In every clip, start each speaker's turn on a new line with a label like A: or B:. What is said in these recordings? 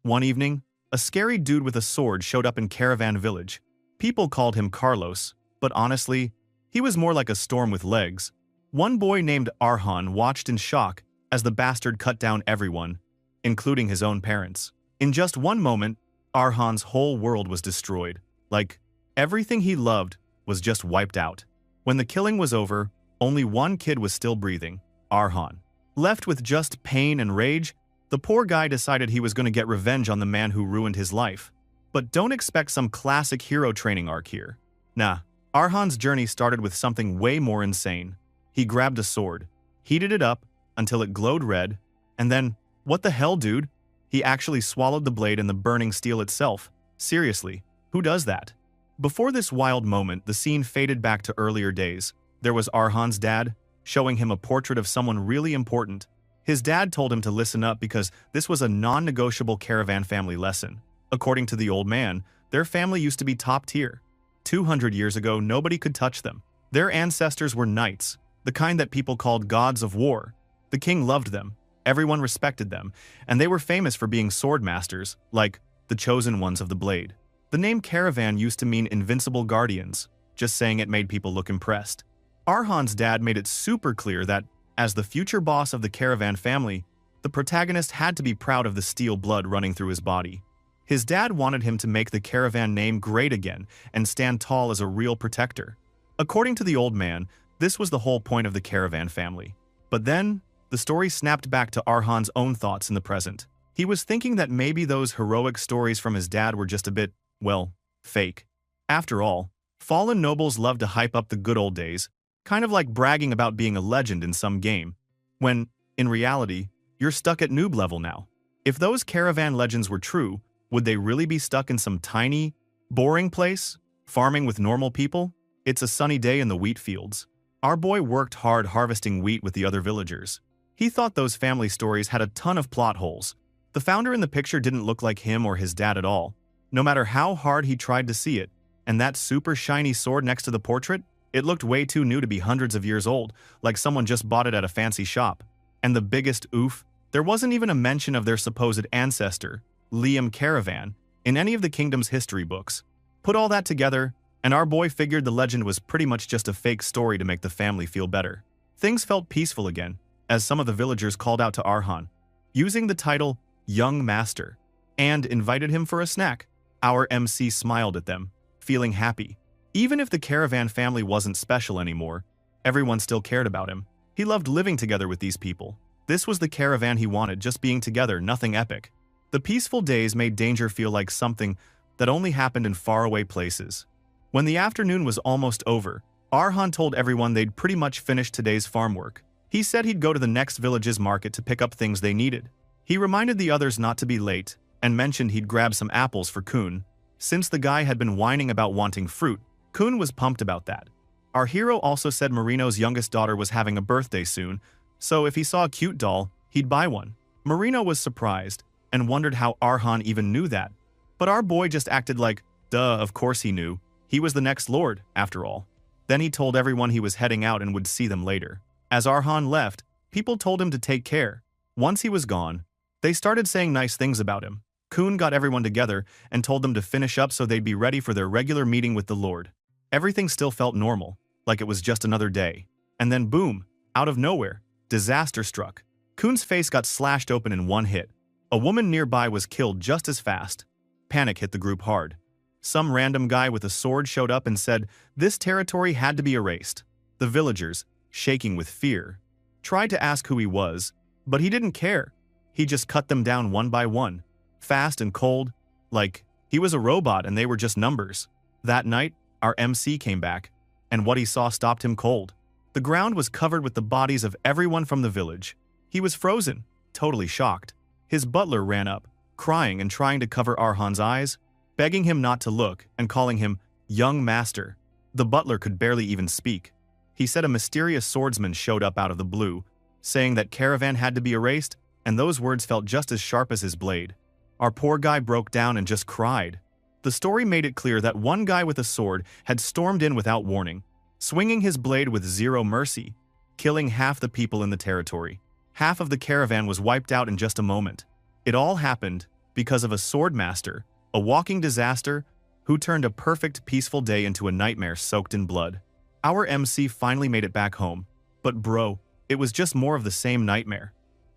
A: One evening, a scary dude with a sword showed up in Caravan Village. People called him Carlos, but honestly, he was more like a storm with legs. One boy named Arhan watched in shock as the bastard cut down everyone, including his own parents. In just one moment, Arhan's whole world was destroyed. Like, everything he loved was just wiped out. When the killing was over, only one kid was still breathing, Arhan. Left with just pain and rage, the poor guy decided he was going to get revenge on the man who ruined his life. But don't expect some classic hero training arc here. Nah, Arhan's journey started with something way more insane. He grabbed a sword, heated it up until it glowed red, and then, what the hell, dude? He actually swallowed the blade in the burning steel itself. Seriously, who does that? Before this wild moment, the scene faded back to earlier days. There was Arhan's dad, showing him a portrait of someone really important. His dad told him to listen up because this was a non-negotiable caravan family lesson. According to the old man, their family used to be top tier. 200 years ago, nobody could touch them. Their ancestors were knights, the kind that people called gods of war. The king loved them, everyone respected them, and they were famous for being sword masters, like the chosen ones of the blade. The name caravan used to mean invincible guardians, just saying it made people look impressed. Arhan's dad made it super clear that, as the future boss of the caravan family, the protagonist had to be proud of the steel blood running through his body. His dad wanted him to make the caravan name great again and stand tall as a real protector. According to the old man, this was the whole point of the caravan family. But then, the story snapped back to Arhan's own thoughts in the present. He was thinking that maybe those heroic stories from his dad were just a bit, well, fake. After all, fallen nobles love to hype up the good old days, kind of like bragging about being a legend in some game, when, in reality, you're stuck at noob level now. If those caravan legends were true, would they really be stuck in some tiny, boring place, farming with normal people? It's a sunny day in the wheat fields. Our boy worked hard harvesting wheat with the other villagers. He thought those family stories had a ton of plot holes. The founder in the picture didn't look like him or his dad at all, no matter how hard he tried to see it, and that super shiny sword next to the portrait, it looked way too new to be hundreds of years old, like someone just bought it at a fancy shop. And the biggest oof, there wasn't even a mention of their supposed ancestor, Liam Caravan, in any of the kingdom's history books. Put all that together, and our boy figured the legend was pretty much just a fake story to make the family feel better. Things felt peaceful again, as some of the villagers called out to Arhan, using the title Young Master, and invited him for a snack. Our MC smiled at them, feeling happy. Even if the caravan family wasn't special anymore, everyone still cared about him. He loved living together with these people. This was the caravan he wanted, just being together, nothing epic. The peaceful days made danger feel like something that only happened in faraway places. When the afternoon was almost over, Arhan told everyone they'd pretty much finished today's farm work. He said he'd go to the next village's market to pick up things they needed. He reminded the others not to be late and mentioned he'd grab some apples for Kun. Since the guy had been whining about wanting fruit, Kun was pumped about that. Our hero also said Marino's youngest daughter was having a birthday soon, so if he saw a cute doll, he'd buy one. Marino was surprised and wondered how Arhan even knew that. But our boy just acted like, duh, of course he knew. He was the next lord, after all. Then he told everyone he was heading out and would see them later. As Arhan left, people told him to take care. Once he was gone, they started saying nice things about him. Kun got everyone together and told them to finish up so they'd be ready for their regular meeting with the Lord. Everything still felt normal, like it was just another day. And then boom, out of nowhere, disaster struck. Kun's face got slashed open in one hit. A woman nearby was killed just as fast. Panic hit the group hard. Some random guy with a sword showed up and said this territory had to be erased. The villagers, shaking with fear, tried to ask who he was, but he didn't care. He just cut them down one by one, fast and cold, like he was a robot and they were just numbers. That night, our MC came back, and what he saw stopped him cold. The ground was covered with the bodies of everyone from the village. He was frozen, totally shocked. His butler ran up, crying and trying to cover Arhan's eyes, begging him not to look and calling him young master. The butler could barely even speak. He said a mysterious swordsman showed up out of the blue, saying that caravan had to be erased, and those words felt just as sharp as his blade. Our poor guy broke down and just cried. The story made it clear that one guy with a sword had stormed in without warning, swinging his blade with zero mercy, killing half the people in the territory. Half of the caravan was wiped out in just a moment. It all happened because of a sword master, a walking disaster, who turned a perfect, peaceful day into a nightmare soaked in blood. Our MC finally made it back home, but bro, it was just more of the same nightmare.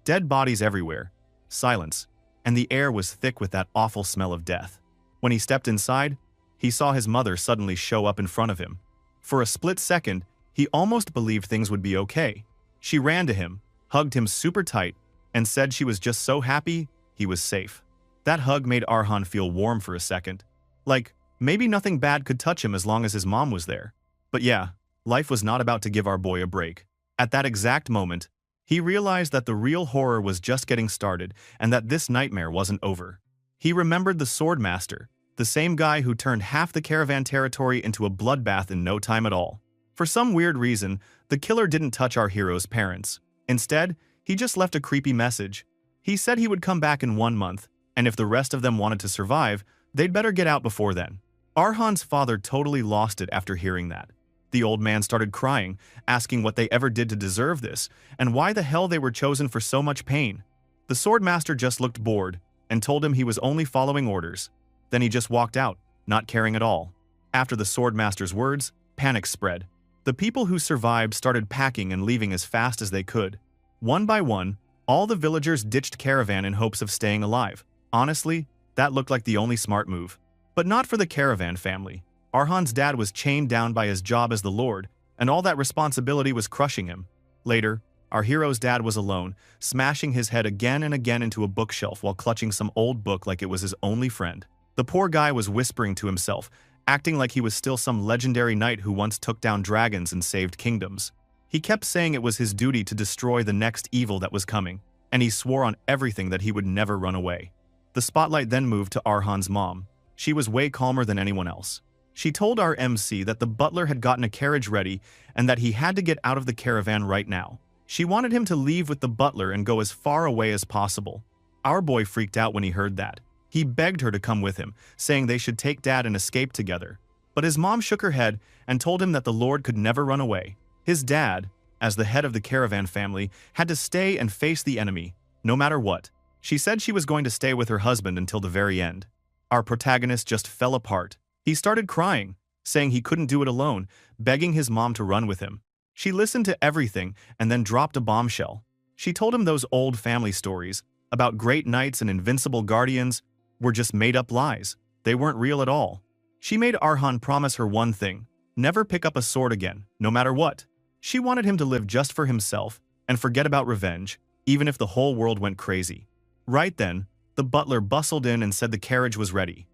A: Dead bodies everywhere, silence, and the air was thick with that awful smell of death. When he stepped inside, he saw his mother suddenly show up in front of him. For a split second, he almost believed things would be okay. She ran to him, hugged him super tight, and said she was just so happy he was safe. That hug made Arhan feel warm for a second. Like, maybe nothing bad could touch him as long as his mom was there. But yeah, life was not about to give our boy a break. At that exact moment, he realized that the real horror was just getting started and that this nightmare wasn't over. He remembered the sword master, the same guy who turned half the caravan territory into a bloodbath in no time at all. For some weird reason, the killer didn't touch our hero's parents. Instead, he just left a creepy message. He said he would come back in 1 month, and if the rest of them wanted to survive, they'd better get out before then. Arhan's father totally lost it after hearing that. The old man started crying, asking what they ever did to deserve this, and why the hell they were chosen for so much pain. The swordmaster just looked bored, and told him he was only following orders. Then he just walked out, not caring at all. After the swordmaster's words, panic spread. The people who survived started packing and leaving as fast as they could. One by one, all the villagers ditched caravan in hopes of staying alive. Honestly, that looked like the only smart move. But not for the caravan family. Arhan's dad was chained down by his job as the lord, and all that responsibility was crushing him. Later, our hero's dad was alone, smashing his head again and again into a bookshelf while clutching some old book like it was his only friend. The poor guy was whispering to himself, acting like he was still some legendary knight who once took down dragons and saved kingdoms. He kept saying it was his duty to destroy the next evil that was coming, and he swore on everything that he would never run away. The spotlight then moved to Arhan's mom. She was way calmer than anyone else. She told our MC that the butler had gotten a carriage ready and that he had to get out of the caravan right now. She wanted him to leave with the butler and go as far away as possible. Our boy freaked out when he heard that. He begged her to come with him, saying they should take dad and escape together. But his mom shook her head and told him that the lord could never run away. His dad, as the head of the caravan family, had to stay and face the enemy, no matter what. She said she was going to stay with her husband until the very end. Our protagonist just fell apart. He started crying, saying he couldn't do it alone, begging his mom to run with him. She listened to everything and then dropped a bombshell. She told him those old family stories about great knights and invincible guardians were just made-up lies. They weren't real at all. She made Arhan promise her one thing: never pick up a sword again, no matter what. She wanted him to live just for himself and forget about revenge, even if the whole world went crazy. Right then, the butler bustled in and said the carriage was ready.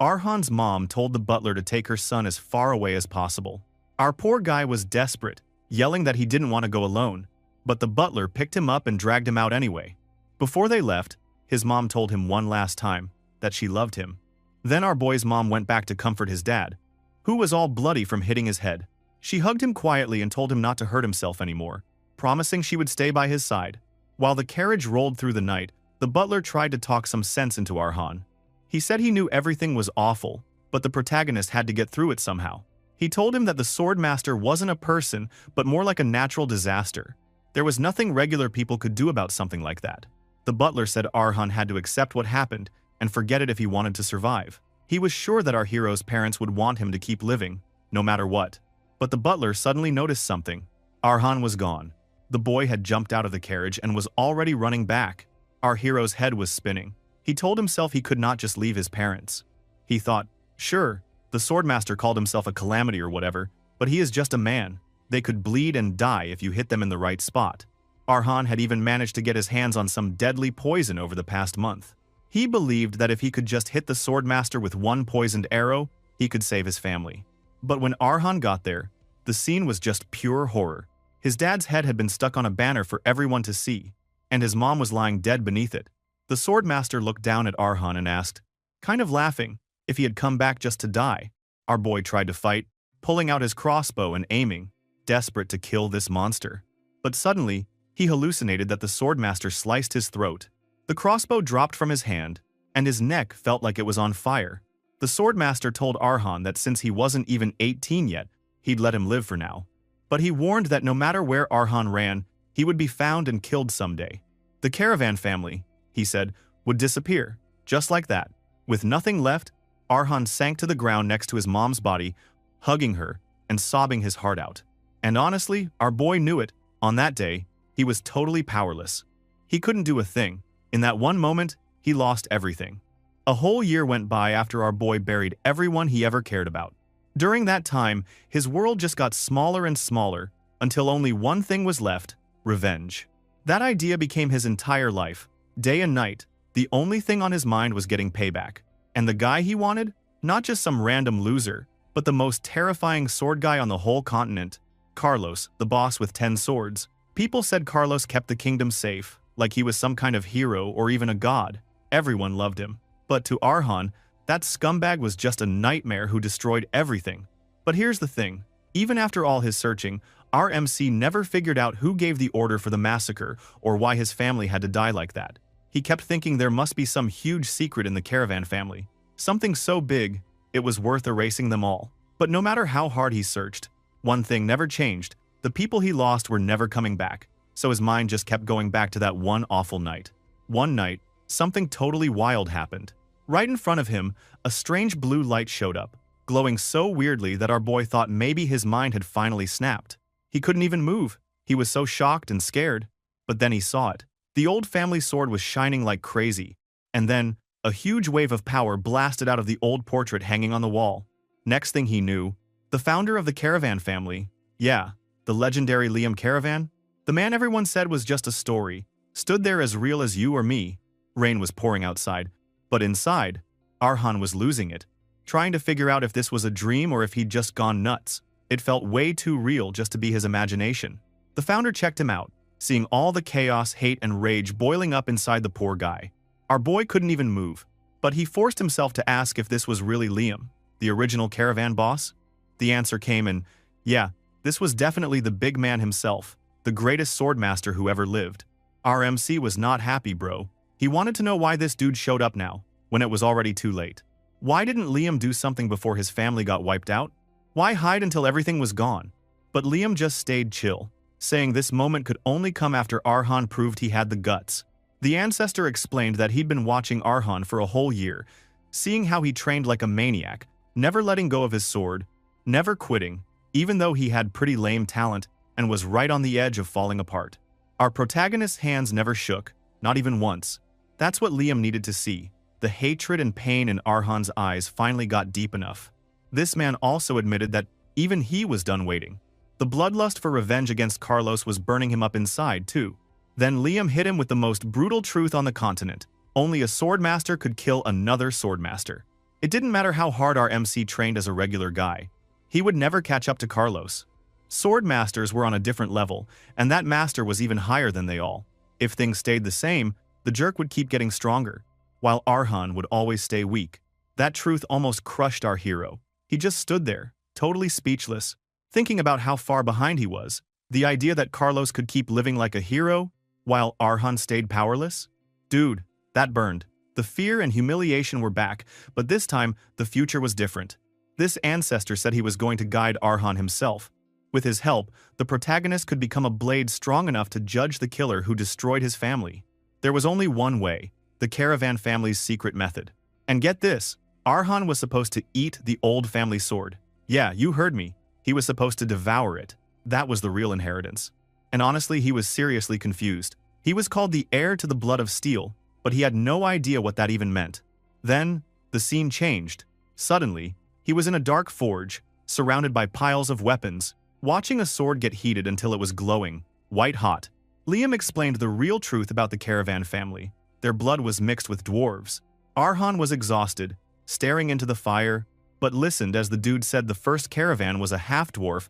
A: Arhan's mom told the butler to take her son as far away as possible. Our poor guy was desperate, yelling that he didn't want to go alone, but the butler picked him up and dragged him out anyway. Before they left, his mom told him one last time that she loved him. Then our boy's mom went back to comfort his dad, who was all bloody from hitting his head. She hugged him quietly and told him not to hurt himself anymore, promising she would stay by his side. While the carriage rolled through the night, the butler tried to talk some sense into Arhan. He said he knew everything was awful, but the protagonist had to get through it somehow. He told him that the swordmaster wasn't a person, but more like a natural disaster. There was nothing regular people could do about something like that. The butler said Arhan had to accept what happened and forget it if he wanted to survive. He was sure that our hero's parents would want him to keep living, no matter what. But the butler suddenly noticed something. Arhan was gone. The boy had jumped out of the carriage and was already running back. Our hero's head was spinning. He told himself he could not just leave his parents. He thought, sure, the swordmaster called himself a calamity or whatever, but he is just a man. They could bleed and die if you hit them in the right spot. Arhan had even managed to get his hands on some deadly poison over the past month. He believed that if he could just hit the swordmaster with one poisoned arrow, he could save his family. But when Arhan got there, the scene was just pure horror. His dad's head had been stuck on a banner for everyone to see, and his mom was lying dead beneath it. The swordmaster looked down at Arhan and asked, kind of laughing, if he had come back just to die. Our boy tried to fight, pulling out his crossbow and aiming, desperate to kill this monster. But suddenly, he hallucinated that the swordmaster sliced his throat. The crossbow dropped from his hand, and his neck felt like it was on fire. The swordmaster told Arhan that since he wasn't even 18 yet, he'd let him live for now. But he warned that no matter where Arhan ran, he would be found and killed someday. The caravan family, he said, would disappear, Just like that, with nothing left, Arhan sank to the ground next to his mom's body, hugging her and sobbing his heart out. And honestly, our boy knew it. On that day, he was totally powerless. He couldn't do a thing. In that one moment, he lost everything. A whole year went by after our boy buried everyone he ever cared about. During that time, his world just got smaller and smaller, until only one thing was left: revenge. That idea became his entire life. Day and night, the only thing on his mind was getting payback. And the guy he wanted? Not just some random loser, but the most terrifying sword guy on the whole continent. Carlos, the boss with 10 swords. People said Carlos kept the kingdom safe, like he was some kind of hero or even a god. Everyone loved him. But to Arhan, that scumbag was just a nightmare who destroyed everything. But here's the thing. Even after all his searching, our MC never figured out who gave the order for the massacre or why his family had to die like that. He kept thinking there must be some huge secret in the Caravan family. Something so big, it was worth erasing them all. But no matter how hard he searched, one thing never changed. The people he lost were never coming back. So his mind just kept going back to that one awful night. One night, something totally wild happened. Right in front of him, a strange blue light showed up, glowing so weirdly that our boy thought maybe his mind had finally snapped. He couldn't even move. He was so shocked and scared. But then he saw it. The old family sword was shining like crazy. And then, a huge wave of power blasted out of the old portrait hanging on the wall. Next thing he knew, the founder of the Caravan family, yeah, the legendary Liam Caravan, the man everyone said was just a story, stood there as real as you or me. Rain was pouring outside. But inside, Arhan was losing it, trying to figure out if this was a dream or if he'd just gone nuts. It felt way too real just to be his imagination. The founder checked him out, seeing all the chaos, hate, and rage boiling up inside the poor guy. Our boy couldn't even move, but he forced himself to ask if this was really Liam, the original Caravan boss. The answer came and, yeah, this was definitely the big man himself, the greatest swordmaster who ever lived. Our MC was not happy, bro. He wanted to know why this dude showed up now, when it was already too late. Why didn't Liam do something before his family got wiped out? Why hide until everything was gone? But Liam just stayed chill, saying this moment could only come after Arhan proved he had the guts. The ancestor explained that he'd been watching Arhan for a whole year, seeing how he trained like a maniac, never letting go of his sword, never quitting, even though he had pretty lame talent and was right on the edge of falling apart. Our protagonist's hands never shook, not even once. That's what Liam needed to see. The hatred and pain in Arhan's eyes finally got deep enough. This man also admitted that even he was done waiting. The bloodlust for revenge against Carlos was burning him up inside, too. Then Liam hit him with the most brutal truth on the continent. Only a swordmaster could kill another swordmaster. It didn't matter how hard our MC trained as a regular guy. He would never catch up to Carlos. Swordmasters were on a different level, and that master was even higher than they all. If things stayed the same, the jerk would keep getting stronger, while Arhan would always stay weak. That truth almost crushed our hero. He just stood there, totally speechless, thinking about how far behind he was. The idea that Carlos could keep living like a hero, while Arhan stayed powerless? Dude, that burned. The fear and humiliation were back, but this time, the future was different. This ancestor said he was going to guide Arhan himself. With his help, the protagonist could become a blade strong enough to judge the killer who destroyed his family. There was only one way, the Caravan family's secret method. And get this, Arhan was supposed to eat the old family sword. Yeah, you heard me. He was supposed to devour it. That was the real inheritance. And honestly, he was seriously confused. He was called the heir to the blood of steel, but he had no idea what that even meant. Then, the scene changed. Suddenly, he was in a dark forge, surrounded by piles of weapons, watching a sword get heated until it was glowing, white-hot. Liam explained the real truth about the Caravan family. Their blood was mixed with dwarves. Arhan was exhausted, staring into the fire, but listened as the dude said the first Caravan was a half-dwarf,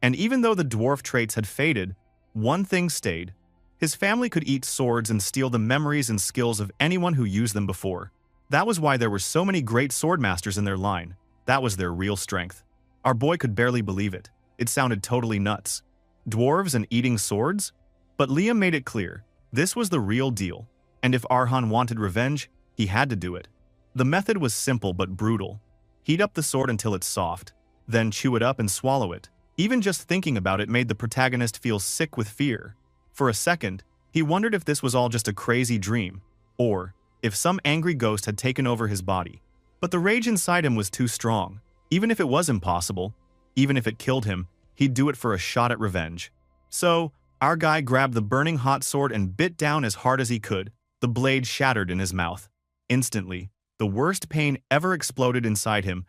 A: and even though the dwarf traits had faded, one thing stayed. His family could eat swords and steal the memories and skills of anyone who used them before. That was why there were so many great swordmasters in their line. That was their real strength. Our boy could barely believe it. It sounded totally nuts. Dwarves and eating swords? But Liam made it clear, this was the real deal. And if Arhan wanted revenge, he had to do it. The method was simple but brutal. Heat up the sword until it's soft, then chew it up and swallow it. Even just thinking about it made the protagonist feel sick with fear. For a second, he wondered if this was all just a crazy dream, or if some angry ghost had taken over his body. But the rage inside him was too strong. Even if it was impossible, even if it killed him, he'd do it for a shot at revenge. So, our guy grabbed the burning hot sword and bit down as hard as he could. The blade shattered in his mouth. Instantly, the worst pain ever exploded inside him.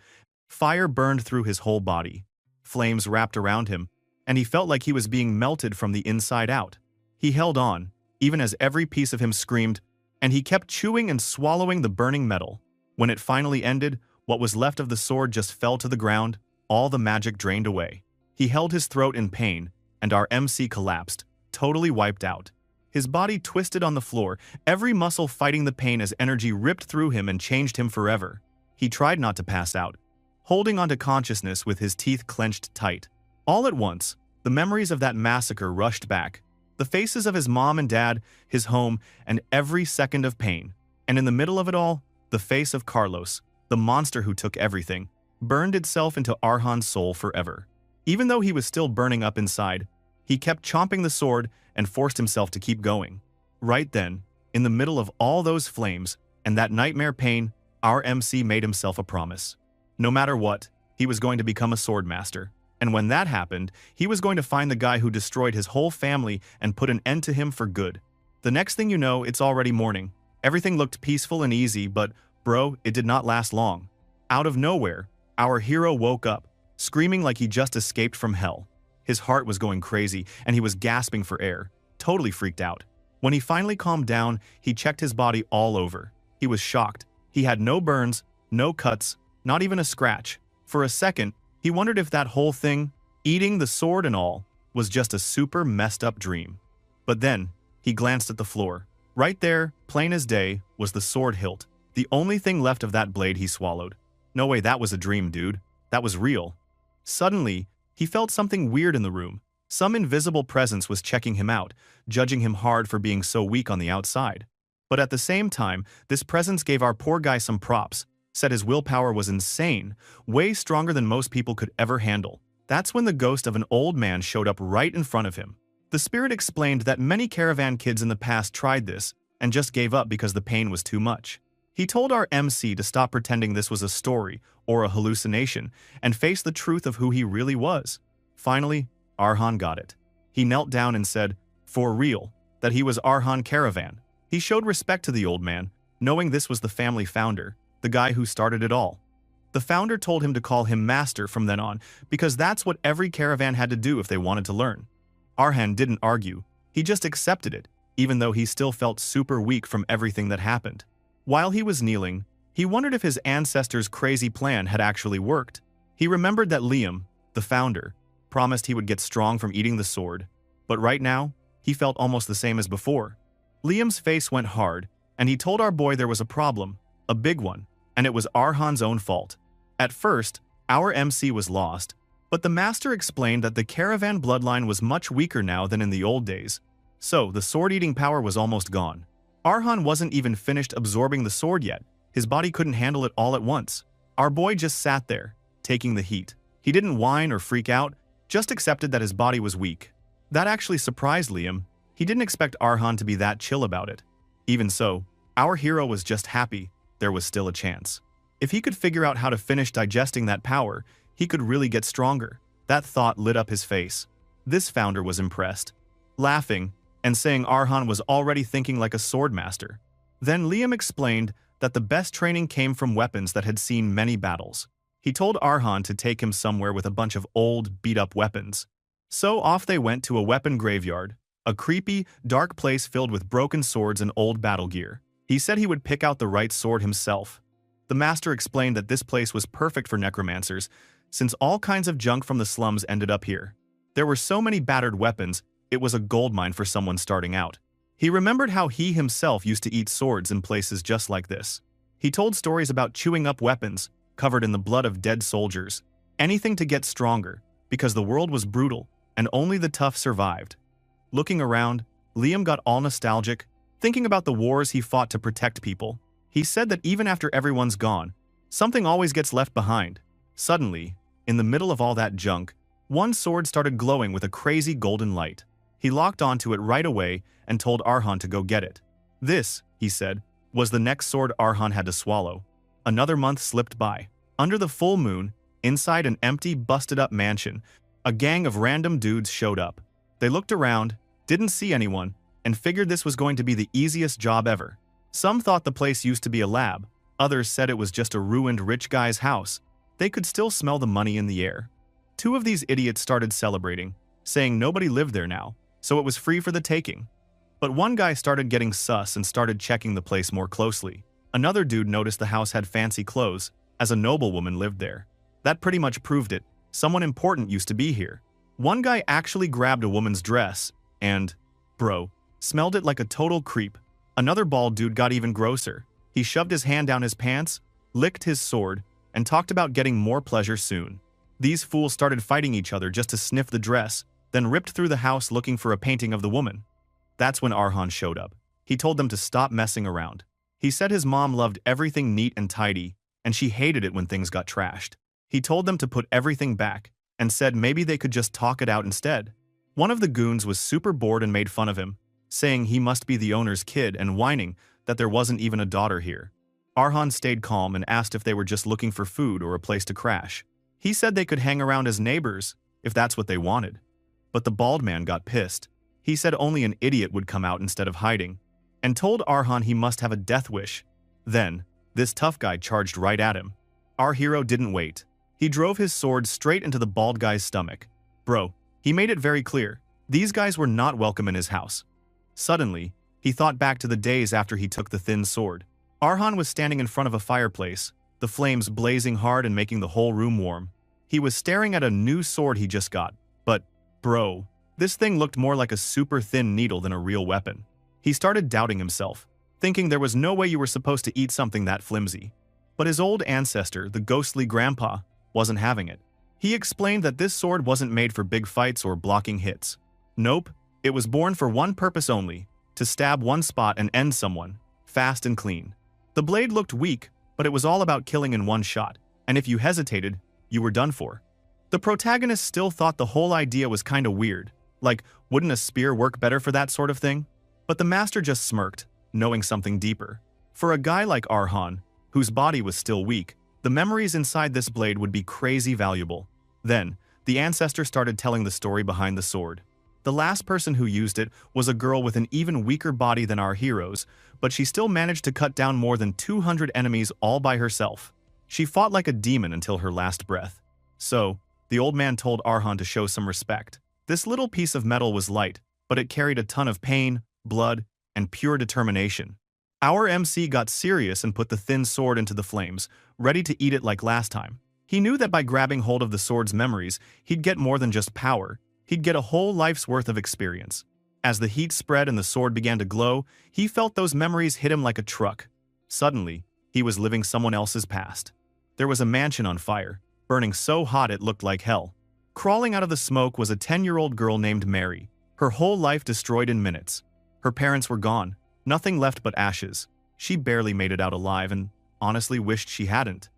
A: Fire burned through his whole body. Flames wrapped around him, and he felt like he was being melted from the inside out. He held on, even as every piece of him screamed, and he kept chewing and swallowing the burning metal. When it finally ended, what was left of the sword just fell to the ground, all the magic drained away. He held his throat in pain, and our MC collapsed, totally wiped out. His body twisted on the floor, every muscle fighting the pain as energy ripped through him and changed him forever. He tried not to pass out, holding onto consciousness with his teeth clenched tight. All at once, the memories of that massacre rushed back. The faces of his mom and dad, his home, and every second of pain. And in the middle of it all, the face of Carlos, the monster who took everything, burned itself into Arhan's soul forever. Even though he was still burning up inside, he kept chomping the sword and forced himself to keep going. Right then, in the middle of all those flames and that nightmare pain, our MC made himself a promise. No matter what, he was going to become a sword master. And when that happened, he was going to find the guy who destroyed his whole family and put an end to him for good. The next thing you know, it's already morning. Everything looked peaceful and easy, but, bro, it did not last long. Out of nowhere, our hero woke up, screaming like he just escaped from hell. His heart was going crazy, and he was gasping for air, totally freaked out. When he finally calmed down, he checked his body all over. He was shocked. He had no burns, no cuts, not even a scratch. For a second, he wondered if that whole thing, eating the sword and all, was just a super messed up dream. But then, he glanced at the floor. Right there, plain as day, was the sword hilt, the only thing left of that blade he swallowed. No way, that was a dream, dude. That was real. Suddenly, he felt something weird in the room. Some invisible presence was checking him out, judging him hard for being so weak on the outside. But at the same time, this presence gave our poor guy some props, said his willpower was insane, way stronger than most people could ever handle. That's when the ghost of an old man showed up right in front of him. The spirit explained that many caravan kids in the past tried this and just gave up because the pain was too much. He told our MC to stop pretending this was a story or a hallucination and face the truth of who he really was. Finally, Arhan got it. He knelt down and said, for real, that he was Arhan Caravan. He showed respect to the old man, knowing this was the family founder, the guy who started it all. The founder told him to call him master from then on because that's what every caravan had to do if they wanted to learn. Arhan didn't argue. He just accepted it, even though he still felt super weak from everything that happened. While he was kneeling, he wondered if his ancestors' crazy plan had actually worked. He remembered that Liam, the founder, promised he would get strong from eating the sword, but right now, he felt almost the same as before. Liam's face went hard, and he told our boy there was a problem, a big one, and it was Arhan's own fault. At first, our MC was lost, but the master explained that the caravan bloodline was much weaker now than in the old days, so the sword-eating power was almost gone. Arhan wasn't even finished absorbing the sword yet. His body couldn't handle it all at once. Our boy just sat there, taking the heat. He didn't whine or freak out, just accepted that his body was weak. That actually surprised Liam. He didn't expect Arhan to be that chill about it. Even so, our hero was just happy there was still a chance. If he could figure out how to finish digesting that power, he could really get stronger. That thought lit up his face. This founder was impressed, laughing and saying Arhan was already thinking like a sword master. Then Liam explained that the best training came from weapons that had seen many battles. He told Arhan to take him somewhere with a bunch of old, beat-up weapons. So off they went to a weapon graveyard, a creepy, dark place filled with broken swords and old battle gear. He said he would pick out the right sword himself. The master explained that this place was perfect for necromancers, since all kinds of junk from the slums ended up here. There were so many battered weapons, it was a goldmine for someone starting out. He remembered how he himself used to eat swords in places just like this. He told stories about chewing up weapons, covered in the blood of dead soldiers. Anything to get stronger, because the world was brutal, and only the tough survived. Looking around, Liam got all nostalgic, thinking about the wars he fought to protect people. He said that even after everyone's gone, something always gets left behind. Suddenly, in the middle of all that junk, one sword started glowing with a crazy golden light. He locked onto it right away and told Arhan to go get it. This, he said, was the next sword Arhan had to swallow. Another month slipped by. Under the full moon, inside an empty, busted-up mansion, a gang of random dudes showed up. They looked around, didn't see anyone, and figured this was going to be the easiest job ever. Some thought the place used to be a lab, others said it was just a ruined rich guy's house. They could still smell the money in the air. Two of these idiots started celebrating, saying nobody lived there now, so it was free for the taking. But one guy started getting sus and started checking the place more closely. Another dude noticed the house had fancy clothes, as a noblewoman lived there. That pretty much proved it. Someone important used to be here. One guy actually grabbed a woman's dress and, bro, smelled it like a total creep. Another bald dude got even grosser. He shoved his hand down his pants, licked his sword, and talked about getting more pleasure soon. These fools started fighting each other just to sniff the dress, then ripped through the house looking for a painting of the woman. That's when Arhan showed up. He told them to stop messing around. He said his mom loved everything neat and tidy, and she hated it when things got trashed. He told them to put everything back, and said maybe they could just talk it out instead. One of the goons was super bored and made fun of him, saying he must be the owner's kid and whining that there wasn't even a daughter here. Arhan stayed calm and asked if they were just looking for food or a place to crash. He said they could hang around as neighbors if that's what they wanted. But the bald man got pissed. He said only an idiot would come out instead of hiding, and told Arhan he must have a death wish. Then, this tough guy charged right at him. Our hero didn't wait. He drove his sword straight into the bald guy's stomach. Bro, he made it very clear. These guys were not welcome in his house. Suddenly, he thought back to the days after he took the thin sword. Arhan was standing in front of a fireplace, the flames blazing hard and making the whole room warm. He was staring at a new sword he just got. But, bro, this thing looked more like a super thin needle than a real weapon. He started doubting himself, thinking there was no way you were supposed to eat something that flimsy. But his old ancestor, the ghostly grandpa, wasn't having it. He explained that this sword wasn't made for big fights or blocking hits. Nope, it was born for one purpose only, to stab one spot and end someone, fast and clean. The blade looked weak, but it was all about killing in one shot, and if you hesitated, you were done for. The protagonist still thought the whole idea was kinda weird, like, wouldn't a spear work better for that sort of thing? But the master just smirked, knowing something deeper. For a guy like Arhan, whose body was still weak, the memories inside this blade would be crazy valuable. Then, the ancestor started telling the story behind the sword. The last person who used it was a girl with an even weaker body than our heroes, but she still managed to cut down more than 200 enemies all by herself. She fought like a demon until her last breath. So, the old man told Arhan to show some respect. This little piece of metal was light, but it carried a ton of pain, blood, and pure determination. Our MC got serious and put the thin sword into the flames, ready to eat it like last time. He knew that by grabbing hold of the sword's memories, he'd get more than just power. He'd get a whole life's worth of experience. As the heat spread and the sword began to glow, he felt those memories hit him like a truck. Suddenly, he was living someone else's past. There was a mansion on fire, burning so hot it looked like hell. Crawling out of the smoke was a 10-year-old girl named Mary, her whole life destroyed in minutes. Her parents were gone, nothing left but ashes. She barely made it out alive and honestly wished she hadn't.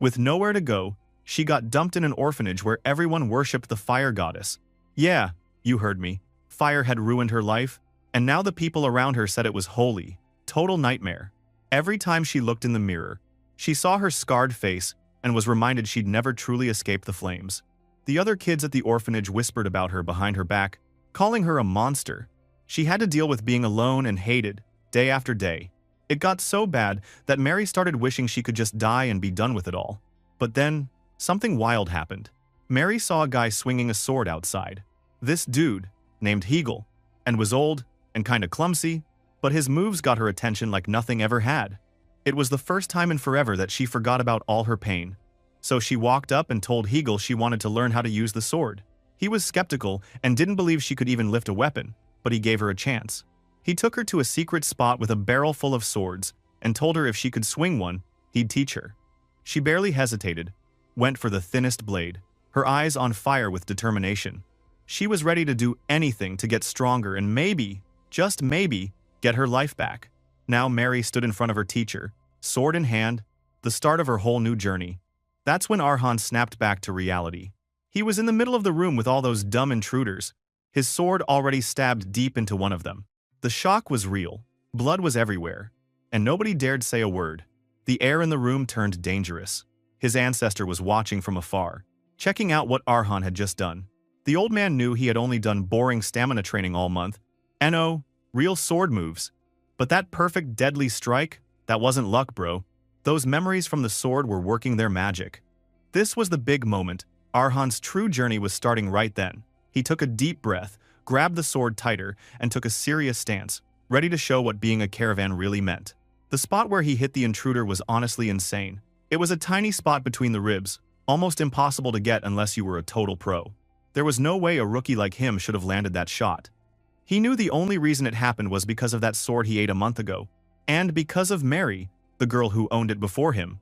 A: With nowhere to go, she got dumped in an orphanage where everyone worshipped the fire goddess. Yeah, you heard me. Fire had ruined her life, and now the people around her said it was holy. Total nightmare. Every time she looked in the mirror, she saw her scarred face and was reminded she'd never truly escaped the flames. The other kids at the orphanage whispered about her behind her back, calling her a monster. She had to deal with being alone and hated, day after day. It got so bad that Mary started wishing she could just die and be done with it all. But then, something wild happened. Mary saw a guy swinging a sword outside. This dude, named Hegel, and was old and kinda clumsy, but his moves got her attention like nothing ever had. It was the first time in forever that she forgot about all her pain. So she walked up and told Hegel she wanted to learn how to use the sword. He was skeptical and didn't believe she could even lift a weapon, but he gave her a chance. He took her to a secret spot with a barrel full of swords and told her if she could swing one, he'd teach her. She barely hesitated, went for the thinnest blade, her eyes on fire with determination. She was ready to do anything to get stronger and maybe, just maybe, get her life back. Now Mary stood in front of her teacher, sword in hand, the start of her whole new journey. That's when Arhan snapped back to reality. He was in the middle of the room with all those dumb intruders, his sword already stabbed deep into one of them. The shock was real. Blood was everywhere. and nobody dared say a word. The air in the room turned dangerous. His ancestor was watching from afar, checking out what Arhan had just done. The old man knew he had only done boring stamina training all month. No, real sword moves. But that perfect deadly strike? That wasn't luck, bro. Those memories from the sword were working their magic. This was the big moment. Arhan's true journey was starting right then. He took a deep breath, grabbed the sword tighter, and took a serious stance, ready to show what being a caravan really meant. The spot where he hit the intruder was honestly insane. It was a tiny spot between the ribs, almost impossible to get unless you were a total pro. There was no way a rookie like him should have landed that shot. He knew the only reason it happened was because of that sword he ate a month ago, and because of Mary, the girl who owned it before him.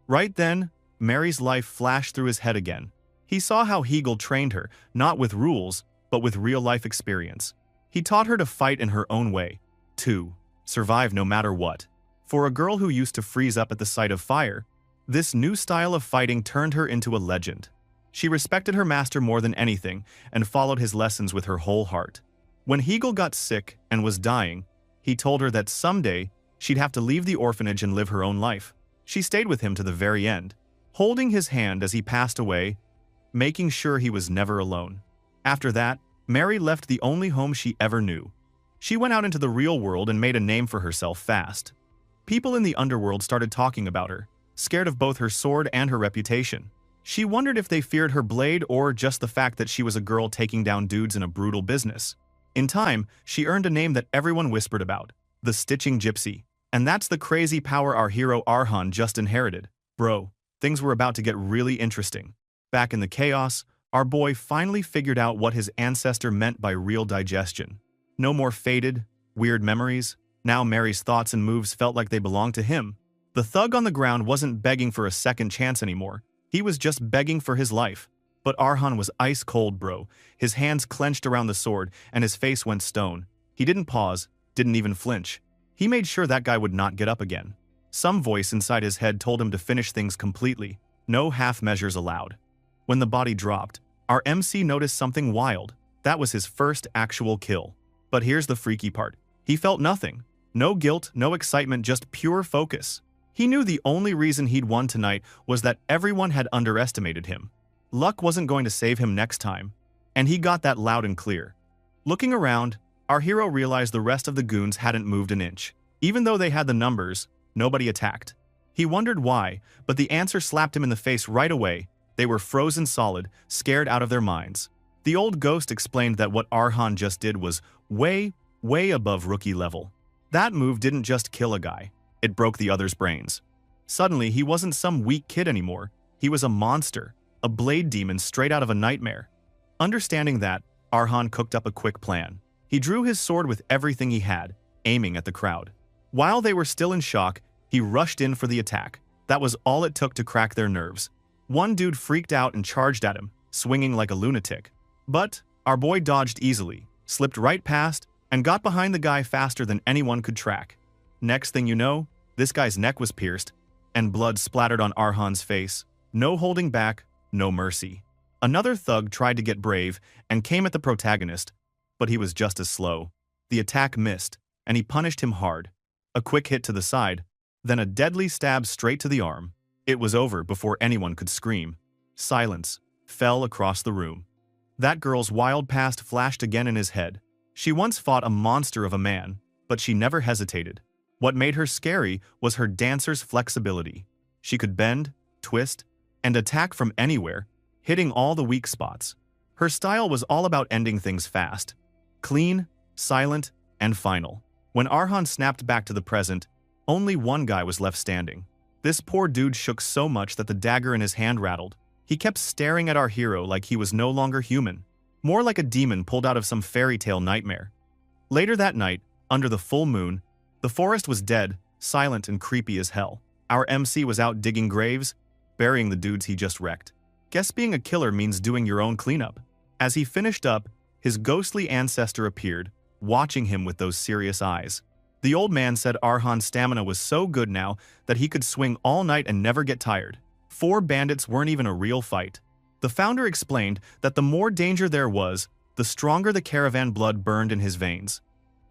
A: Right then, Mary's life flashed through his head again. He saw how Hegel trained her, not with rules, but with real-life experience. He taught her to fight in her own way, to survive no matter what. For a girl who used to freeze up at the sight of fire, this new style of fighting turned her into a legend. She respected her master more than anything and followed his lessons with her whole heart. When Hegel got sick and was dying, he told her that someday she'd have to leave the orphanage and live her own life. She stayed with him to the very end, holding his hand as he passed away, making sure he was never alone. After that, Mary left the only home she ever knew. She went out into the real world and made a name for herself fast. People in the underworld started talking about her, scared of both her sword and her reputation. She wondered if they feared her blade or just the fact that she was a girl taking down dudes in a brutal business. In time, she earned a name that everyone whispered about, the Stitching Gypsy. And that's the crazy power our hero Arhan just inherited. Bro, things were about to get really interesting. Back in the chaos, our boy finally figured out what his ancestor meant by real digestion. No more faded, weird memories. Now Mary's thoughts and moves felt like they belonged to him. The thug on the ground wasn't begging for a second chance anymore. He was just begging for his life. But Arhan was ice cold, bro. His hands clenched around the sword and his face went stone. He didn't pause, didn't even flinch. He made sure that guy would not get up again. Some voice inside his head told him to finish things completely. No half measures allowed. When the body dropped, our MC noticed something wild. That was his first actual kill. But here's the freaky part. He felt nothing. No guilt, no excitement, just pure focus. He knew the only reason he'd won tonight was that everyone had underestimated him. Luck wasn't going to save him next time, and he got that loud and clear. Looking around, our hero realized the rest of the goons hadn't moved an inch. Even though they had the numbers, nobody attacked. He wondered why, but the answer slapped him in the face right away. They were frozen solid, scared out of their minds. The old ghost explained that what Arhan just did was way above rookie level. That move didn't just kill a guy, it broke the other's brains. Suddenly, he wasn't some weak kid anymore. He was a monster, a blade demon straight out of a nightmare. Understanding that, Arhan cooked up a quick plan. He drew his sword with everything he had, aiming at the crowd. While they were still in shock, he rushed in for the attack. That was all it took to crack their nerves. One dude freaked out and charged at him, swinging like a lunatic. But our boy dodged easily, slipped right past, and got behind the guy faster than anyone could track. Next thing you know, this guy's neck was pierced, and blood splattered on Arhan's face. No holding back, no mercy. Another thug tried to get brave and came at the protagonist, but he was just as slow. The attack missed, and he punished him hard. A quick hit to the side, then a deadly stab straight to the arm. It was over before anyone could scream. Silence fell across the room. That girl's wild past flashed again in his head. She once fought a monster of a man, but she never hesitated. What made her scary was her dancer's flexibility. She could bend, twist, and attack from anywhere, hitting all the weak spots. Her style was all about ending things fast. Clean, silent, and final. When Arhan snapped back to the present, only one guy was left standing. This poor dude shook so much that the dagger in his hand rattled. He kept staring at our hero like he was no longer human, more like a demon pulled out of some fairy tale nightmare. Later that night, under the full moon, the forest was dead, silent and creepy as hell. Our MC was out digging graves, burying the dudes he just wrecked. Guess being a killer means doing your own cleanup. As he finished up, his ghostly ancestor appeared, watching him with those serious eyes. The old man said Arhan's stamina was so good now that he could swing all night and never get tired. 4 bandits weren't even a real fight. The founder explained that the more danger there was, the stronger the caravan blood burned in his veins.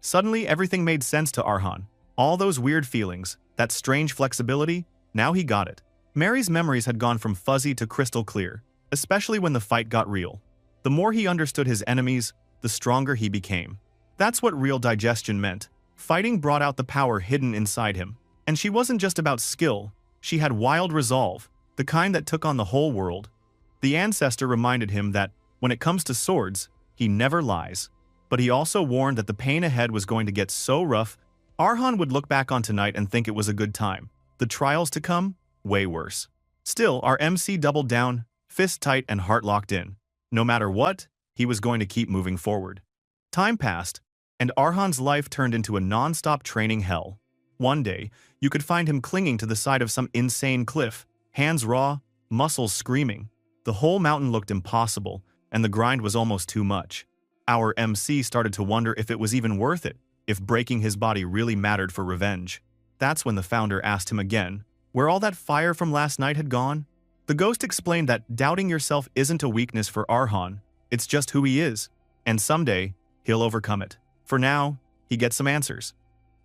A: Suddenly, everything made sense to Arhan. All those weird feelings, that strange flexibility, now he got it. Mary's memories had gone from fuzzy to crystal clear, especially when the fight got real. The more he understood his enemies, the stronger he became. That's what real digestion meant. Fighting brought out the power hidden inside him. And she wasn't just about skill, she had wild resolve, the kind that took on the whole world. The ancestor reminded him that, when it comes to swords, he never lies. But he also warned that the pain ahead was going to get so rough, Arhan would look back on tonight and think it was a good time. The trials to come? Way worse. Still, our MC doubled down, fist tight and heart locked in. No matter what, he was going to keep moving forward. Time passed, and Arhan's life turned into a non-stop training hell. One day, you could find him clinging to the side of some insane cliff, hands raw, muscles screaming. The whole mountain looked impossible, and the grind was almost too much. Our MC started to wonder if it was even worth it, if breaking his body really mattered for revenge. That's when the founder asked him again, where all that fire from last night had gone. The ghost explained that doubting yourself isn't a weakness for Arhan, it's just who he is, and someday, he'll overcome it. For now, he gets some answers.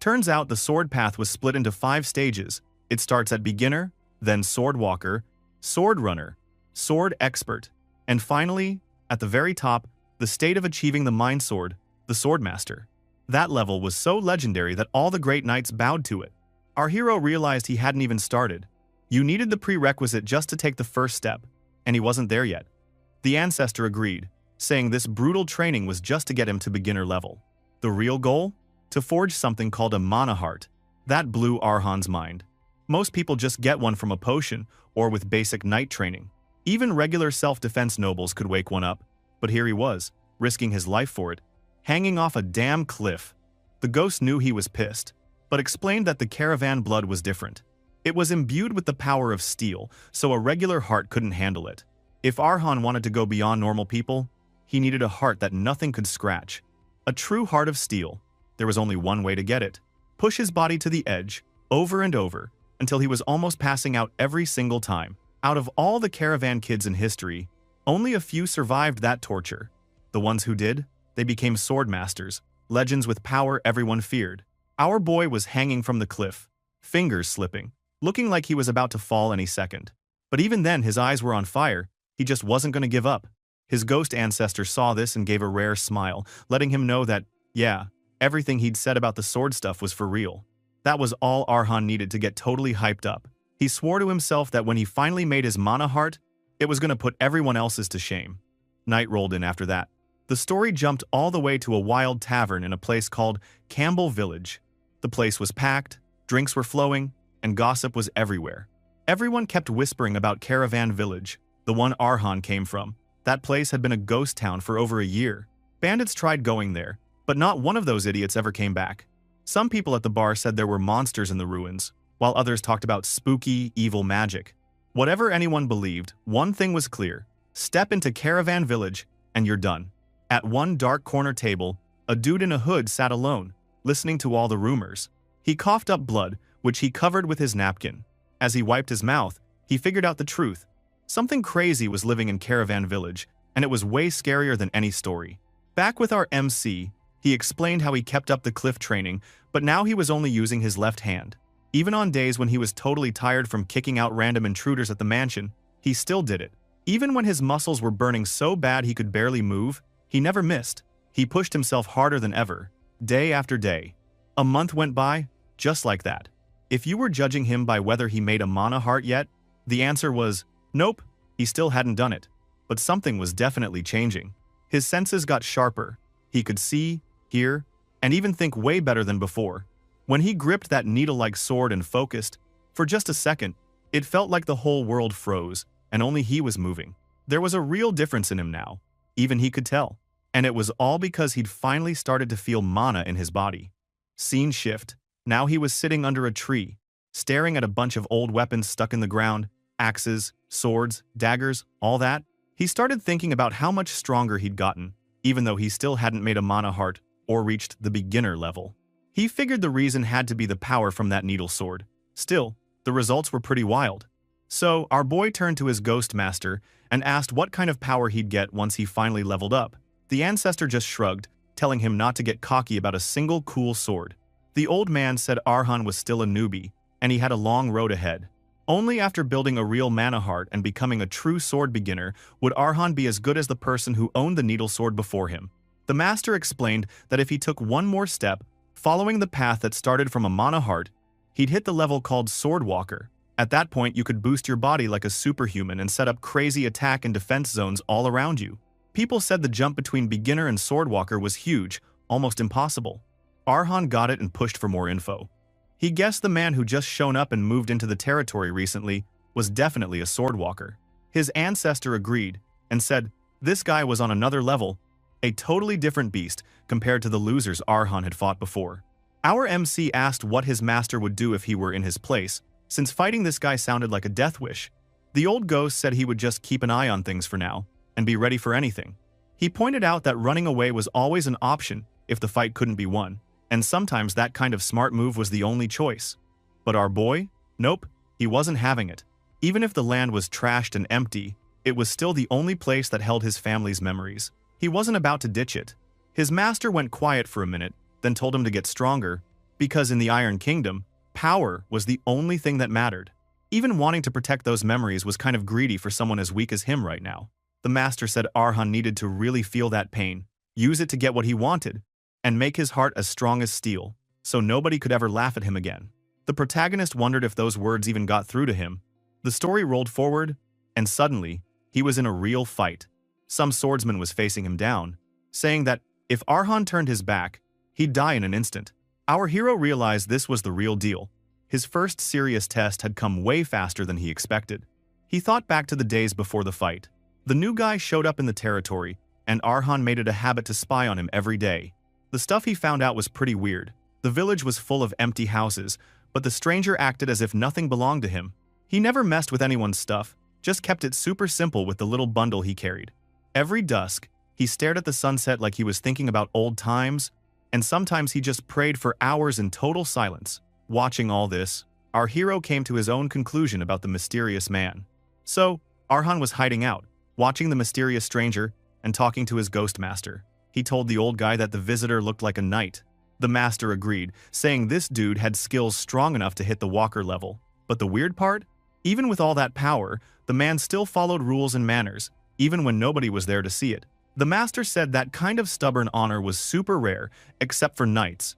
A: Turns out the sword path was split into 5 stages. It starts at beginner, then sword walker, sword runner, sword expert, and finally, at the very top, the state of achieving the mind sword, the sword master. That level was so legendary that all the great knights bowed to it. Our hero realized he hadn't even started. You needed the prerequisite just to take the first step, and he wasn't there yet. The ancestor agreed, saying this brutal training was just to get him to beginner level. The real goal? To forge something called a mana heart. That blew Arhan's mind. Most people just get one from a potion or with basic knight training. Even regular self-defense nobles could wake one up, but here he was, risking his life for it, hanging off a damn cliff. The ghost knew he was pissed, but explained that the caravan blood was different. It was imbued with the power of steel, so a regular heart couldn't handle it. If Arhan wanted to go beyond normal people, he needed a heart that nothing could scratch. A true heart of steel. There was only one way to get it. Push his body to the edge, over and over, until he was almost passing out every single time. Out of all the caravan kids in history, only a few survived that torture. The ones who did, they became sword masters, legends with power everyone feared. Our boy was hanging from the cliff, fingers slipping, looking like he was about to fall any second. But even then his eyes were on fire, he just wasn't going to give up. His ghost ancestor saw this and gave a rare smile, letting him know that, yeah, everything he'd said about the sword stuff was for real. That was all Arhan needed to get totally hyped up. He swore to himself that when he finally made his mana heart, it was going to put everyone else's to shame. Night rolled in after that. The story jumped all the way to a wild tavern in a place called Campbell Village. The place was packed, drinks were flowing, and gossip was everywhere. Everyone kept whispering about Caravan Village, the one Arhan came from. That place had been a ghost town for over a year. Bandits tried going there, but not one of those idiots ever came back. Some people at the bar said there were monsters in the ruins, while others talked about spooky, evil magic. Whatever anyone believed, one thing was clear. Step into Caravan Village, and you're done. At one dark corner table, a dude in a hood sat alone, listening to all the rumors. He coughed up blood, which he covered with his napkin. As he wiped his mouth, he figured out the truth. Something crazy was living in Caravan Village, and it was way scarier than any story. Back with our MC, he explained how he kept up the cliff training, but now he was only using his left hand. Even on days when he was totally tired from kicking out random intruders at the mansion, he still did it. Even when his muscles were burning so bad he could barely move, he never missed. He pushed himself harder than ever, day after day. A month went by, just like that. If you were judging him by whether he made a mana heart yet, the answer was, nope, he still hadn't done it. But something was definitely changing. His senses got sharper. He could see, hear, and even think way better than before. When he gripped that needle-like sword and focused, for just a second, it felt like the whole world froze, and only he was moving. There was a real difference in him now. Even he could tell. And it was all because he'd finally started to feel mana in his body. Scene shift. Now he was sitting under a tree, staring at a bunch of old weapons stuck in the ground, axes, swords, daggers, all that. He started thinking about how much stronger he'd gotten, even though he still hadn't made a mana heart or reached the beginner level. He figured the reason had to be the power from that needle sword. Still, the results were pretty wild. So, our boy turned to his ghost master and asked what kind of power he'd get once he finally leveled up. The ancestor just shrugged, telling him not to get cocky about a single cool sword. The old man said Arhan was still a newbie, and he had a long road ahead. Only after building a real mana heart and becoming a true sword beginner would Arhan be as good as the person who owned the needle sword before him. The master explained that if he took one more step, following the path that started from a mana heart, he'd hit the level called Sword Walker. At that point, you could boost your body like a superhuman and set up crazy attack and defense zones all around you. People said the jump between beginner and Sword Walker was huge, almost impossible. Arhan got it and pushed for more info. He guessed the man who just shown up and moved into the territory recently was definitely a sword walker. His ancestor agreed and said this guy was on another level, a totally different beast compared to the losers Arhan had fought before. Our MC asked what his master would do if he were in his place, since fighting this guy sounded like a death wish. The old ghost said he would just keep an eye on things for now and be ready for anything. He pointed out that running away was always an option if the fight couldn't be won, and sometimes that kind of smart move was the only choice. But our boy? Nope, he wasn't having it. Even if the land was trashed and empty, it was still the only place that held his family's memories. He wasn't about to ditch it. His master went quiet for a minute, then told him to get stronger, because in the Iron Kingdom, power was the only thing that mattered. Even wanting to protect those memories was kind of greedy for someone as weak as him right now. The master said Arhan needed to really feel that pain, use it to get what he wanted, and make his heart as strong as steel, so nobody could ever laugh at him again. The protagonist wondered if those words even got through to him. The story rolled forward, and suddenly, he was in a real fight. Some swordsman was facing him down, saying that if Arhan turned his back, he'd die in an instant. Our hero realized this was the real deal. His first serious test had come way faster than he expected. He thought back to the days before the fight. The new guy showed up in the territory, and Arhan made it a habit to spy on him every day. The stuff he found out was pretty weird. The village was full of empty houses, but the stranger acted as if nothing belonged to him. He never messed with anyone's stuff, just kept it super simple with the little bundle he carried. Every dusk, he stared at the sunset like he was thinking about old times, and sometimes he just prayed for hours in total silence. Watching all this, our hero came to his own conclusion about the mysterious man. So, Arhan was hiding out, watching the mysterious stranger, and talking to his ghost master. He told the old guy that the visitor looked like a knight. The master agreed, saying this dude had skills strong enough to hit the walker level. But the weird part? Even with all that power, the man still followed rules and manners, even when nobody was there to see it. The master said that kind of stubborn honor was super rare, except for knights.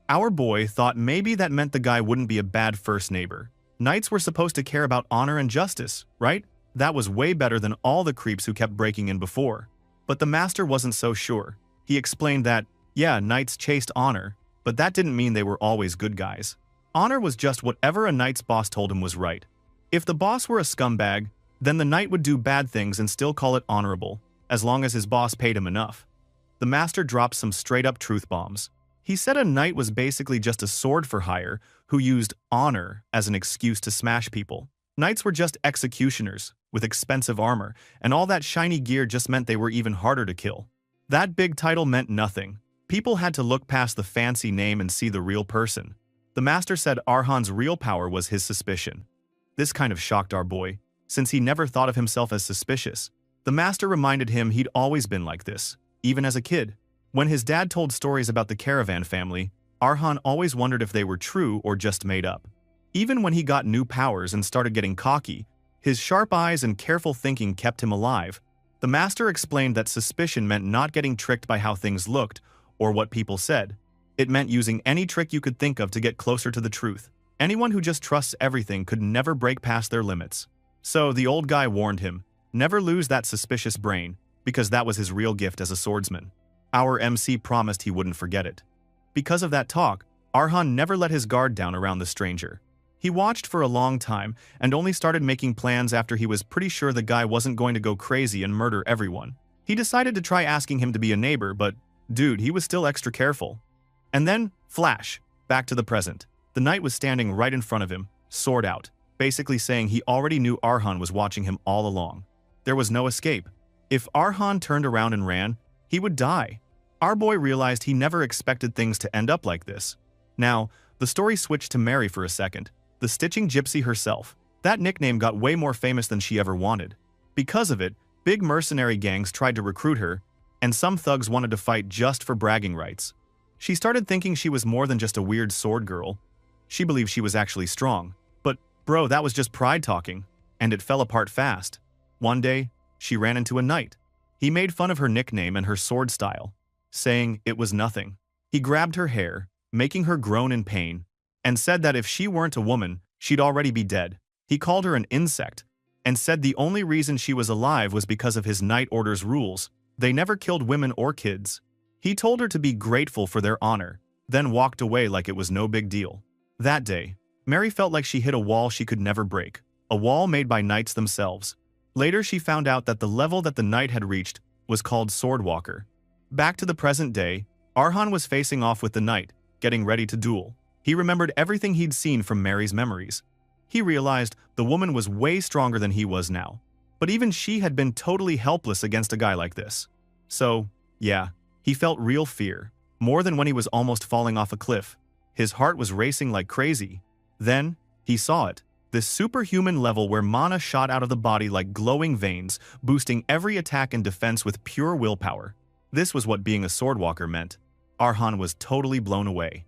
A: Our boy thought maybe that meant the guy wouldn't be a bad first neighbor. Knights were supposed to care about honor and justice, right? That was way better than all the creeps who kept breaking in before. But the master wasn't so sure. He explained that, yeah, knights chased honor, but that didn't mean they were always good guys. Honor was just whatever a knight's boss told him was right. If the boss were a scumbag, then the knight would do bad things and still call it honorable, as long as his boss paid him enough. The master dropped some straight-up truth bombs. He said a knight was basically just a sword for hire who used honor as an excuse to smash people. Knights were just executioners with expensive armor, and all that shiny gear just meant they were even harder to kill. That big title meant nothing. People had to look past the fancy name and see the real person. The master said Arhan's real power was his suspicion. This kind of shocked our boy, since he never thought of himself as suspicious. The master reminded him he'd always been like this, even as a kid. When his dad told stories about the caravan family, Arhan always wondered if they were true or just made up. Even when he got new powers and started getting cocky, his sharp eyes and careful thinking kept him alive. The master explained that suspicion meant not getting tricked by how things looked or what people said. It meant using any trick you could think of to get closer to the truth. Anyone who just trusts everything could never break past their limits. So the old guy warned him, never lose that suspicious brain, because that was his real gift as a swordsman. Our MC promised he wouldn't forget it. Because of that talk, Arhan never let his guard down around the stranger. He watched for a long time and only started making plans after he was pretty sure the guy wasn't going to go crazy and murder everyone. He decided to try asking him to be a neighbor, but dude, he was still extra careful. And then, flash, back to the present. The knight was standing right in front of him, sword out, basically saying he already knew Arhan was watching him all along. There was no escape. If Arhan turned around and ran, he would die. Our boy realized he never expected things to end up like this. Now, the story switched to Mary for a second, the stitching gypsy herself. That nickname got way more famous than she ever wanted. Because of it, big mercenary gangs tried to recruit her, and some thugs wanted to fight just for bragging rights. She started thinking she was more than just a weird sword girl. She believed she was actually strong. But, bro, that was just pride talking. And it fell apart fast. One day, she ran into a knight. He made fun of her nickname and her sword style, saying it was nothing. He grabbed her hair, making her groan in pain, and said that if she weren't a woman, she'd already be dead. He called her an insect, and said the only reason she was alive was because of his knight order's rules. They never killed women or kids. He told her to be grateful for their honor, then walked away like it was no big deal. That day, Mary felt like she hit a wall she could never break, a wall made by knights themselves. Later she found out that the level that the knight had reached was called Swordwalker. Back to the present day, Arhan was facing off with the knight, getting ready to duel. He remembered everything he'd seen from Mary's memories. He realized the woman was way stronger than he was now. But even she had been totally helpless against a guy like this. So, yeah, he felt real fear, more than when he was almost falling off a cliff. His heart was racing like crazy. Then, he saw it. This superhuman level where mana shot out of the body like glowing veins, boosting every attack and defense with pure willpower. This was what being a swordwalker meant. Arhan was totally blown away.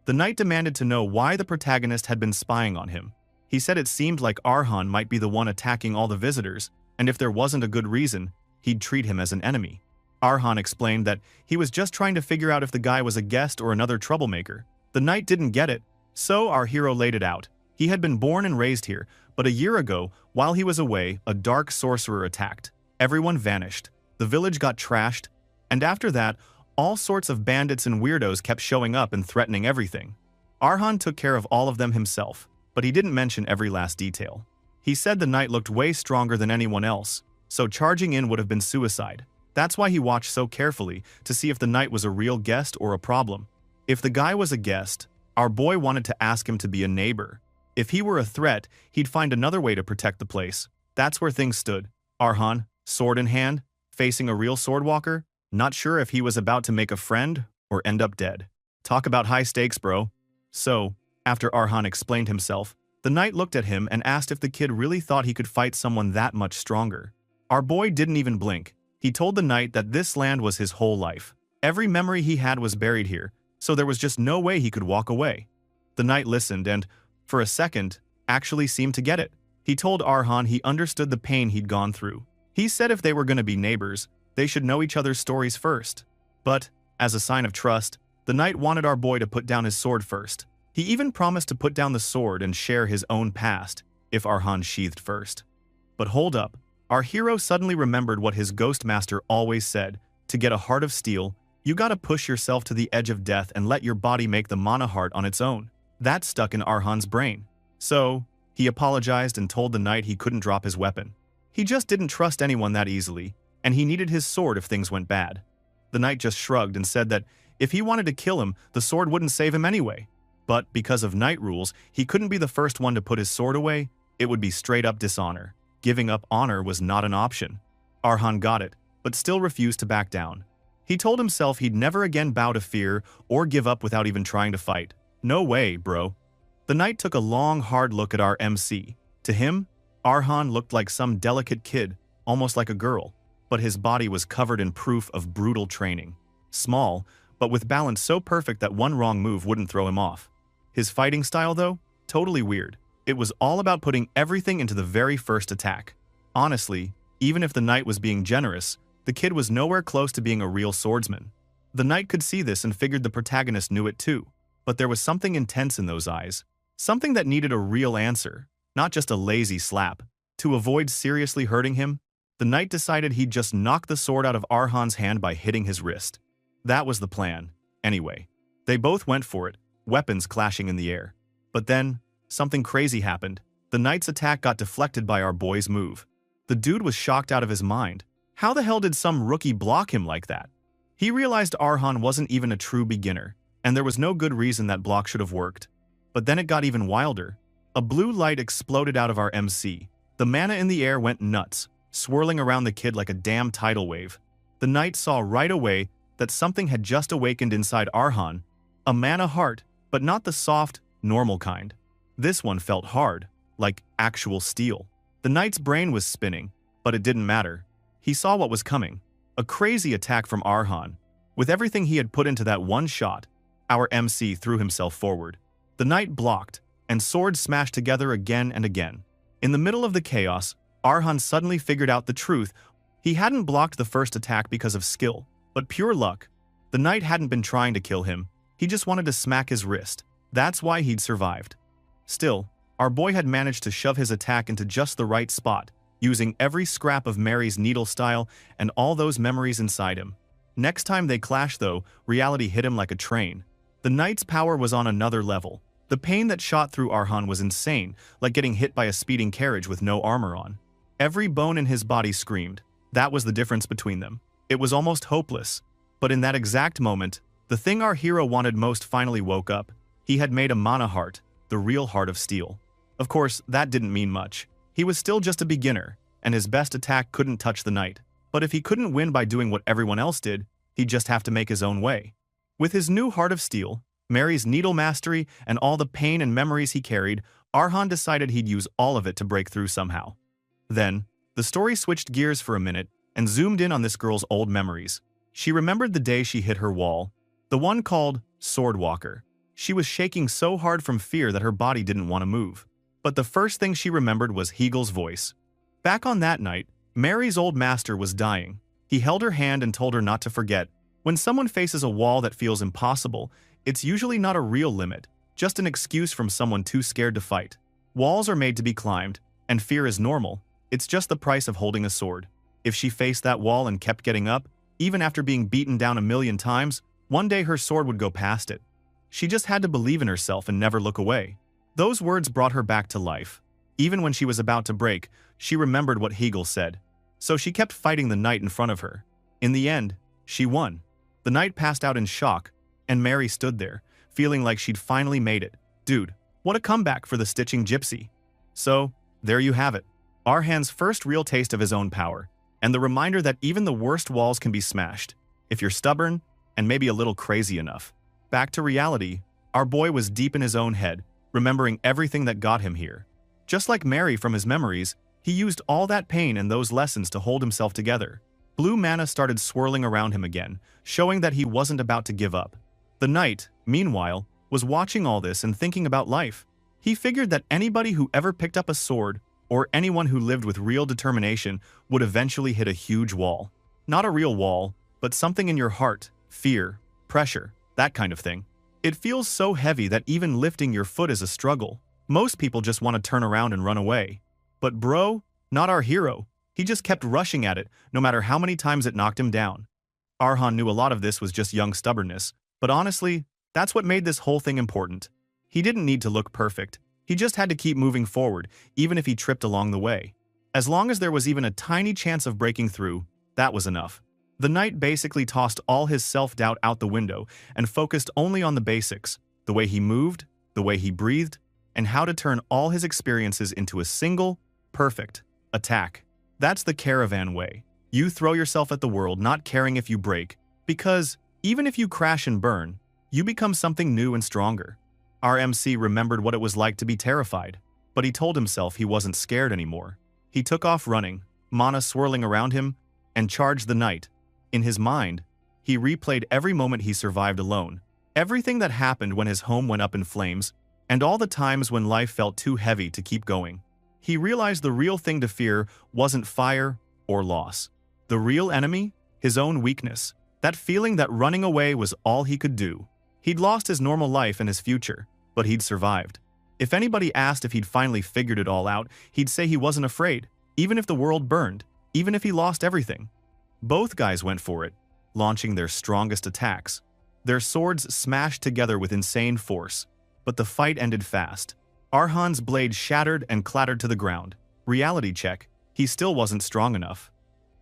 A: The knight demanded to know why the protagonist had been spying on him. He said it seemed like Arhan might be the one attacking all the visitors, and if there wasn't a good reason, he'd treat him as an enemy. Arhan explained that he was just trying to figure out if the guy was a guest or another troublemaker. The knight didn't get it, so our hero laid it out. He had been born and raised here, but a year ago, while he was away, a dark sorcerer attacked. Everyone vanished. The village got trashed, and after that, all sorts of bandits and weirdos kept showing up and threatening everything. Arhan took care of all of them himself, but he didn't mention every last detail. He said the knight looked way stronger than anyone else, so charging in would have been suicide. That's why he watched so carefully to see if the knight was a real guest or a problem. If the guy was a guest, our boy wanted to ask him to be a neighbor. If he were a threat, he'd find another way to protect the place. That's where things stood. Arhan, sword in hand, facing a real swordwalker, not sure if he was about to make a friend or end up dead. Talk about high stakes, bro. So, after Arhan explained himself, the knight looked at him and asked if the kid really thought he could fight someone that much stronger. Our boy didn't even blink. He told the knight that this land was his whole life. Every memory he had was buried here, so there was just no way he could walk away. The knight listened and, for a second, actually seemed to get it. He told Arhan he understood the pain he'd gone through. He said if they were going to be neighbors, they should know each other's stories first. But, as a sign of trust, the knight wanted our boy to put down his sword first. He even promised to put down the sword and share his own past, if Arhan sheathed first. But hold up, our hero suddenly remembered what his ghost master always said: to get a heart of steel, you gotta push yourself to the edge of death and let your body make the mana heart on its own. That stuck in Arhan's brain. So, he apologized and told the knight he couldn't drop his weapon. He just didn't trust anyone that easily, and he needed his sword if things went bad. The knight just shrugged and said that if he wanted to kill him, the sword wouldn't save him anyway. But because of knight rules, he couldn't be the first one to put his sword away. It would be straight-up dishonor. Giving up honor was not an option. Arhan got it, but still refused to back down. He told himself he'd never again bow to fear or give up without even trying to fight. No way, bro. The knight took a long, hard look at our MC. To him, Arhan looked like some delicate kid, almost like a girl, but his body was covered in proof of brutal training. Small, but with balance so perfect that one wrong move wouldn't throw him off. His fighting style, though, totally weird. It was all about putting everything into the very first attack. Honestly, even if the knight was being generous, the kid was nowhere close to being a real swordsman. The knight could see this and figured the protagonist knew it too. But there was something intense in those eyes. Something that needed a real answer, not just a lazy slap. To avoid seriously hurting him, the knight decided he'd just knock the sword out of Arhan's hand by hitting his wrist. That was the plan. Anyway, they both went for it, weapons clashing in the air. But then, something crazy happened. The knight's attack got deflected by our boy's move. The dude was shocked out of his mind. How the hell did some rookie block him like that? He realized Arhan wasn't even a true beginner, and there was no good reason that block should have worked. But then it got even wilder. A blue light exploded out of our MC. The mana in the air went nuts, swirling around the kid like a damn tidal wave. The knight saw right away that something had just awakened inside Arhan. A mana heart, but not the soft, normal kind. This one felt hard, like actual steel. The knight's brain was spinning, but it didn't matter. He saw what was coming. A crazy attack from Arhan. With everything he had put into that one shot, Our MC threw himself forward. The knight blocked, and swords smashed together again and again. In the middle of the chaos, Arhan suddenly figured out the truth. He hadn't blocked the first attack because of skill, but pure luck. The knight hadn't been trying to kill him, he just wanted to smack his wrist. That's why he'd survived. Still, our boy had managed to shove his attack into just the right spot, using every scrap of Mary's needle style and all those memories inside him. Next time they clashed though, reality hit him like a train. The knight's power was on another level. The pain that shot through Arhan was insane, like getting hit by a speeding carriage with no armor on. Every bone in his body screamed. That was the difference between them. It was almost hopeless. But in that exact moment, the thing our hero wanted most finally woke up. He had made a mana heart, the real heart of steel. Of course, that didn't mean much. He was still just a beginner, and his best attack couldn't touch the knight. But if he couldn't win by doing what everyone else did, he'd just have to make his own way. With his new heart of steel, Mary's needle mastery, and all the pain and memories he carried, Arhan decided he'd use all of it to break through somehow. Then, the story switched gears for a minute and zoomed in on this girl's old memories. She remembered the day she hit her wall, the one called Swordwalker. She was shaking so hard from fear that her body didn't want to move. But the first thing she remembered was Hegel's voice. Back on that night, Mary's old master was dying. He held her hand and told her not to forget. When someone faces a wall that feels impossible, it's usually not a real limit, just an excuse from someone too scared to fight. Walls are made to be climbed, and fear is normal. It's just the price of holding a sword. If she faced that wall and kept getting up, even after being beaten down 1,000,000 times, one day her sword would go past it. She just had to believe in herself and never look away. Those words brought her back to life. Even when she was about to break, she remembered what Hegel said. So she kept fighting the knight in front of her. In the end, she won. The knight passed out in shock, and Mary stood there, feeling like she'd finally made it. Dude, what a comeback for the stitching gypsy. So, there you have it. Arhan's first real taste of his own power, and the reminder that even the worst walls can be smashed, if you're stubborn and maybe a little crazy enough. Back to reality, our boy was deep in his own head, remembering everything that got him here. Just like Mary from his memories, he used all that pain and those lessons to hold himself together. Blue mana started swirling around him again, showing that he wasn't about to give up. The knight, meanwhile, was watching all this and thinking about life. He figured that anybody who ever picked up a sword, or anyone who lived with real determination, would eventually hit a huge wall. Not a real wall, but something in your heart, fear, pressure, that kind of thing. It feels so heavy that even lifting your foot is a struggle. Most people just want to turn around and run away. But bro, not our hero. He just kept rushing at it, no matter how many times it knocked him down. Arhan knew a lot of this was just young stubbornness, but honestly, that's what made this whole thing important. He didn't need to look perfect. He just had to keep moving forward, even if he tripped along the way. As long as there was even a tiny chance of breaking through, that was enough. The knight basically tossed all his self-doubt out the window and focused only on the basics, the way he moved, the way he breathed, and how to turn all his experiences into a single, perfect attack. That's the caravan way. You throw yourself at the world not caring if you break, because even if you crash and burn, you become something new and stronger. Our MC remembered what it was like to be terrified, but he told himself he wasn't scared anymore. He took off running, mana swirling around him, and charged the knight. In his mind, he replayed every moment he survived alone, everything that happened when his home went up in flames, and all the times when life felt too heavy to keep going. He realized the real thing to fear wasn't fire or loss. The real enemy? His own weakness. That feeling that running away was all he could do. He'd lost his normal life and his future, but he'd survived. If anybody asked if he'd finally figured it all out, he'd say he wasn't afraid, even if the world burned, even if he lost everything. Both guys went for it, launching their strongest attacks. Their swords smashed together with insane force, but the fight ended fast. Arhan's blade shattered and clattered to the ground. Reality check, he still wasn't strong enough.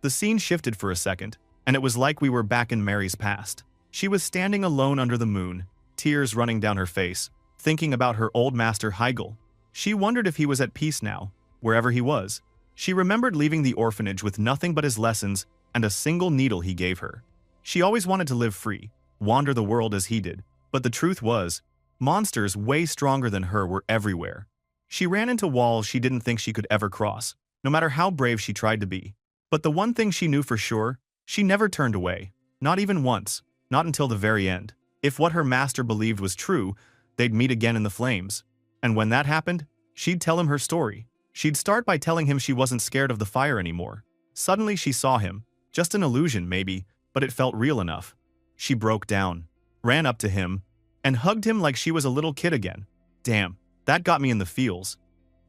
A: The scene shifted for a second, and it was like we were back in Mary's past. She was standing alone under the moon, tears running down her face, thinking about her old master Hegel. She wondered if he was at peace now, wherever he was. She remembered leaving the orphanage with nothing but his lessons and a single needle he gave her. She always wanted to live free, wander the world as he did, but the truth was, monsters way stronger than her were everywhere. She ran into walls she didn't think she could ever cross, no matter how brave she tried to be. But the one thing she knew for sure, she never turned away, not even once, not until the very end. If what her master believed was true, they'd meet again in the flames. And when that happened, she'd tell him her story. She'd start by telling him she wasn't scared of the fire anymore. Suddenly she saw him. Just an illusion, maybe, but it felt real enough. She broke down, ran up to him, and hugged him like she was a little kid again. Damn, that got me in the feels.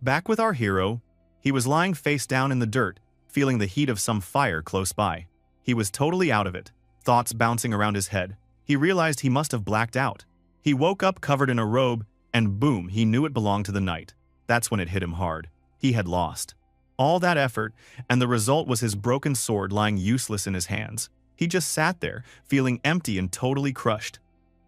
A: Back with our hero, he was lying face down in the dirt, feeling the heat of some fire close by. He was totally out of it, thoughts bouncing around his head. He realized he must have blacked out. He woke up covered in a robe, and boom, he knew it belonged to the knight. That's when it hit him hard. He had lost. All that effort, and the result was his broken sword lying useless in his hands. He just sat there, feeling empty and totally crushed.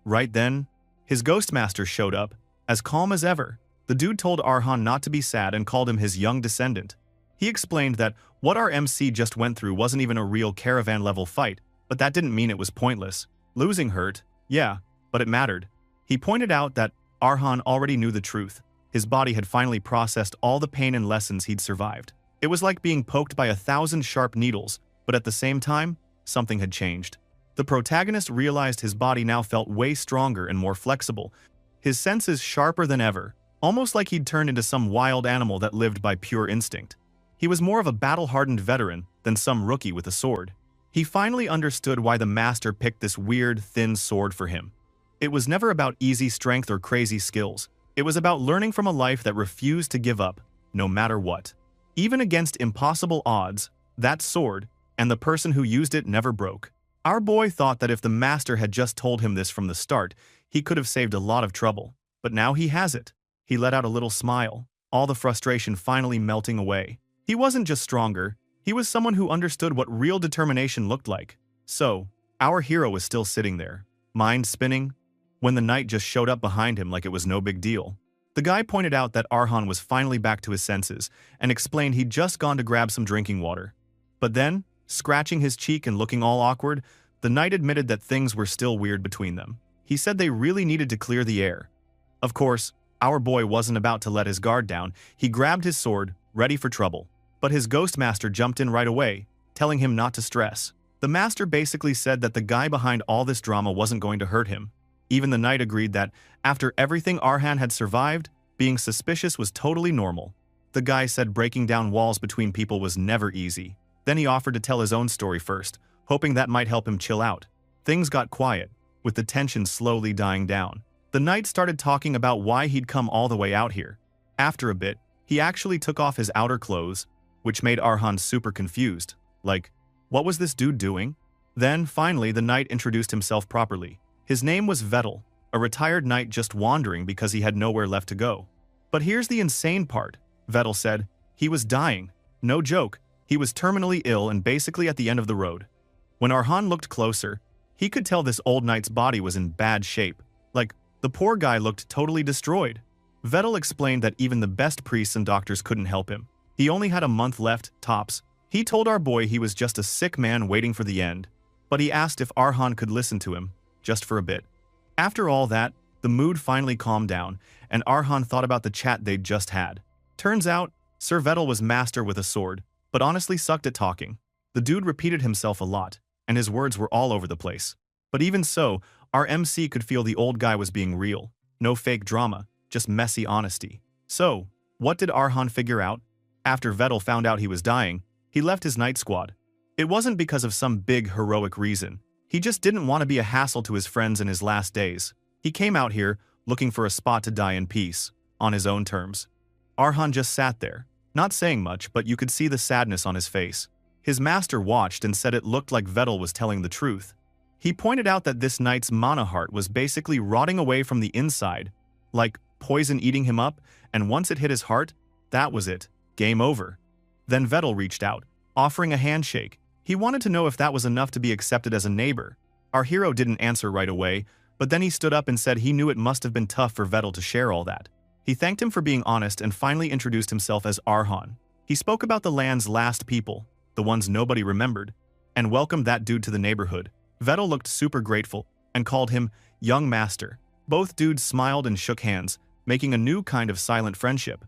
A: Right then, his Ghostmaster showed up, as calm as ever. The dude told Arhan not to be sad and called him his young descendant. He explained that what our MC just went through wasn't even a real caravan-level fight, but that didn't mean it was pointless. Losing hurt, yeah, but it mattered. He pointed out that Arhan already knew the truth. His body had finally processed all the pain and lessons he'd survived. It was like being poked by 1,000 sharp needles, but at the same time, something had changed. The protagonist realized his body now felt way stronger and more flexible, his senses sharper than ever, almost like he'd turned into some wild animal that lived by pure instinct. He was more of a battle-hardened veteran than some rookie with a sword. He finally understood why the master picked this weird, thin sword for him. It was never about easy strength or crazy skills. It was about learning from a life that refused to give up, no matter what. Even against impossible odds, that sword, and the person who used it never broke. Our boy thought that if the master had just told him this from the start, he could have saved a lot of trouble. But now he has it. He let out a little smile, all the frustration finally melting away. He wasn't just stronger, he was someone who understood what real determination looked like. So, our hero was still sitting there, mind spinning, when the knight just showed up behind him like it was no big deal. The guy pointed out that Arhan was finally back to his senses and explained he'd just gone to grab some drinking water. But then, scratching his cheek and looking all awkward, the knight admitted that things were still weird between them. He said they really needed to clear the air. Of course, our boy wasn't about to let his guard down. He grabbed his sword, ready for trouble. But his Ghostmaster jumped in right away, telling him not to stress. The master basically said that the guy behind all this drama wasn't going to hurt him. Even the knight agreed that, after everything Arhan had survived, being suspicious was totally normal. The guy said breaking down walls between people was never easy. Then he offered to tell his own story first, hoping that might help him chill out. Things got quiet, with the tension slowly dying down. The knight started talking about why he'd come all the way out here. After a bit, he actually took off his outer clothes, which made Arhan super confused. Like, what was this dude doing? Then, finally, the knight introduced himself properly. His name was Vettel, a retired knight just wandering because he had nowhere left to go. But here's the insane part, Vettel said. He was dying. No joke. He was terminally ill and basically at the end of the road. When Arhan looked closer, he could tell this old knight's body was in bad shape. Like, the poor guy looked totally destroyed. Vettel explained that even the best priests and doctors couldn't help him. He only had a month left, tops. He told our boy he was just a sick man waiting for the end. But he asked if Arhan could listen to him, just for a bit. After all that, the mood finally calmed down, and Arhan thought about the chat they'd just had. Turns out, Sir Vettel was master with a sword, but honestly sucked at talking. The dude repeated himself a lot, and his words were all over the place. But even so, our MC could feel the old guy was being real. No fake drama, just messy honesty. So, what did Arhan figure out? After Vettel found out he was dying, he left his night squad. It wasn't because of some big heroic reason. He just didn't want to be a hassle to his friends in his last days. He came out here, looking for a spot to die in peace, on his own terms. Arhan just sat there, not saying much, but you could see the sadness on his face. His master watched and said it looked like Vettel was telling the truth. He pointed out that this knight's mana heart was basically rotting away from the inside, like poison eating him up, and once it hit his heart, that was it. Game over. Then Vettel reached out, offering a handshake. He wanted to know if that was enough to be accepted as a neighbor. Our hero didn't answer right away, but then he stood up and said he knew it must have been tough for Vettel to share all that. He thanked him for being honest and finally introduced himself as Arhan. He spoke about the land's last people, the ones nobody remembered, and welcomed that dude to the neighborhood. Vettel looked super grateful and called him young master. Both dudes smiled and shook hands, making a new kind of silent friendship.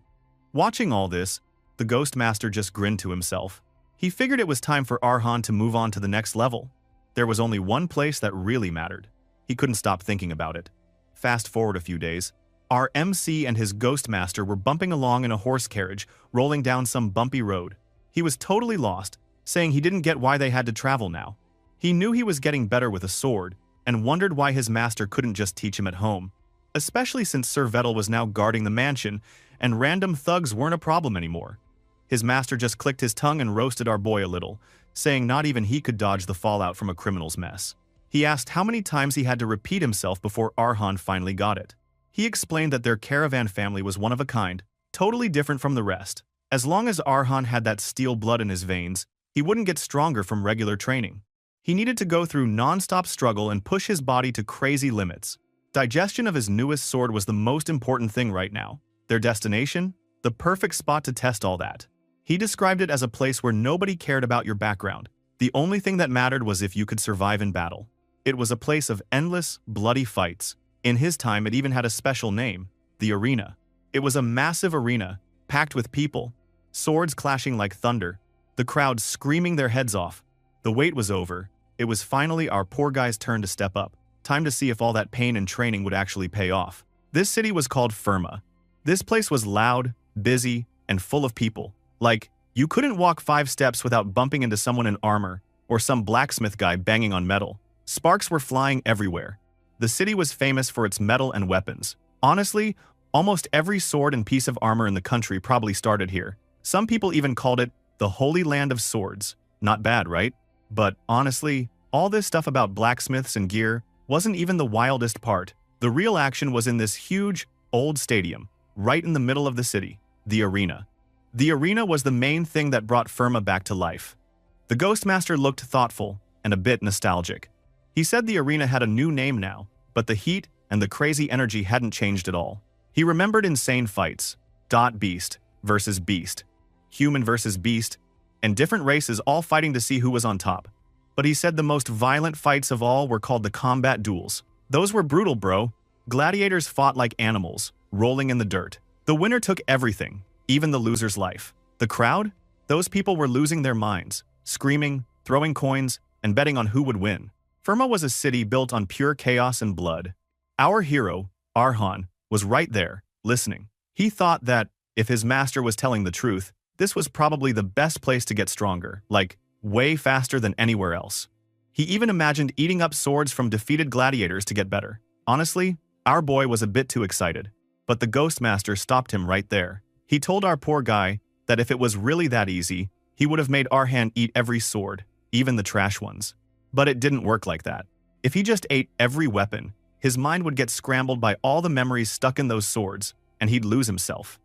A: Watching all this, the Ghost Master just grinned to himself. He figured it was time for Arhan to move on to the next level. There was only one place that really mattered. He couldn't stop thinking about it. Fast forward a few days. Our MC and his ghost master were bumping along in a horse carriage, rolling down some bumpy road. He was totally lost, saying he didn't get why they had to travel now. He knew he was getting better with a sword, and wondered why his master couldn't just teach him at home, especially since Sir Vettel was now guarding the mansion, and random thugs weren't a problem anymore. His master just clicked his tongue and roasted our boy a little, saying not even he could dodge the fallout from a criminal's mess. He asked how many times he had to repeat himself before Arhan finally got it. He explained that their caravan family was one of a kind, totally different from the rest. As long as Arhan had that steel blood in his veins, he wouldn't get stronger from regular training. He needed to go through non-stop struggle and push his body to crazy limits. Digestion of his newest sword was the most important thing right now. Their destination? The perfect spot to test all that. He described it as a place where nobody cared about your background. The only thing that mattered was if you could survive in battle. It was a place of endless, bloody fights. In his time, it even had a special name, the arena. It was a massive arena, packed with people, swords clashing like thunder, the crowd screaming their heads off. The wait was over. It was finally our poor guy's turn to step up. Time to see if all that pain and training would actually pay off. This city was called Firma. This place was loud, busy, and full of people. Like, you couldn't walk 5 steps without bumping into someone in armor, or some blacksmith guy banging on metal. Sparks were flying everywhere. The city was famous for its metal and weapons. Honestly, almost every sword and piece of armor in the country probably started here. Some people even called it the Holy Land of Swords. Not bad, right? But honestly, all this stuff about blacksmiths and gear wasn't even the wildest part. The real action was in this huge, old stadium, right in the middle of the city, the arena. The arena was the main thing that brought Firma back to life. The Ghostmaster looked thoughtful and a bit nostalgic. He said the arena had a new name now, but the heat and the crazy energy hadn't changed at all. He remembered insane fights, beast versus beast, human versus beast, and different races all fighting to see who was on top. But he said the most violent fights of all were called the combat duels. Those were brutal, bro. Gladiators fought like animals, rolling in the dirt. The winner took everything, even the loser's life. The crowd? Those people were losing their minds, screaming, throwing coins, and betting on who would win. Firma was a city built on pure chaos and blood. Our hero, Arhan, was right there, listening. He thought that, if his master was telling the truth, this was probably the best place to get stronger, like, way faster than anywhere else. He even imagined eating up swords from defeated gladiators to get better. Honestly, our boy was a bit too excited. But the Ghostmaster stopped him right there. He told our poor guy that if it was really that easy, he would have made Arhan eat every sword, even the trash ones. But it didn't work like that. If he just ate every weapon, his mind would get scrambled by all the memories stuck in those swords, and he'd lose himself.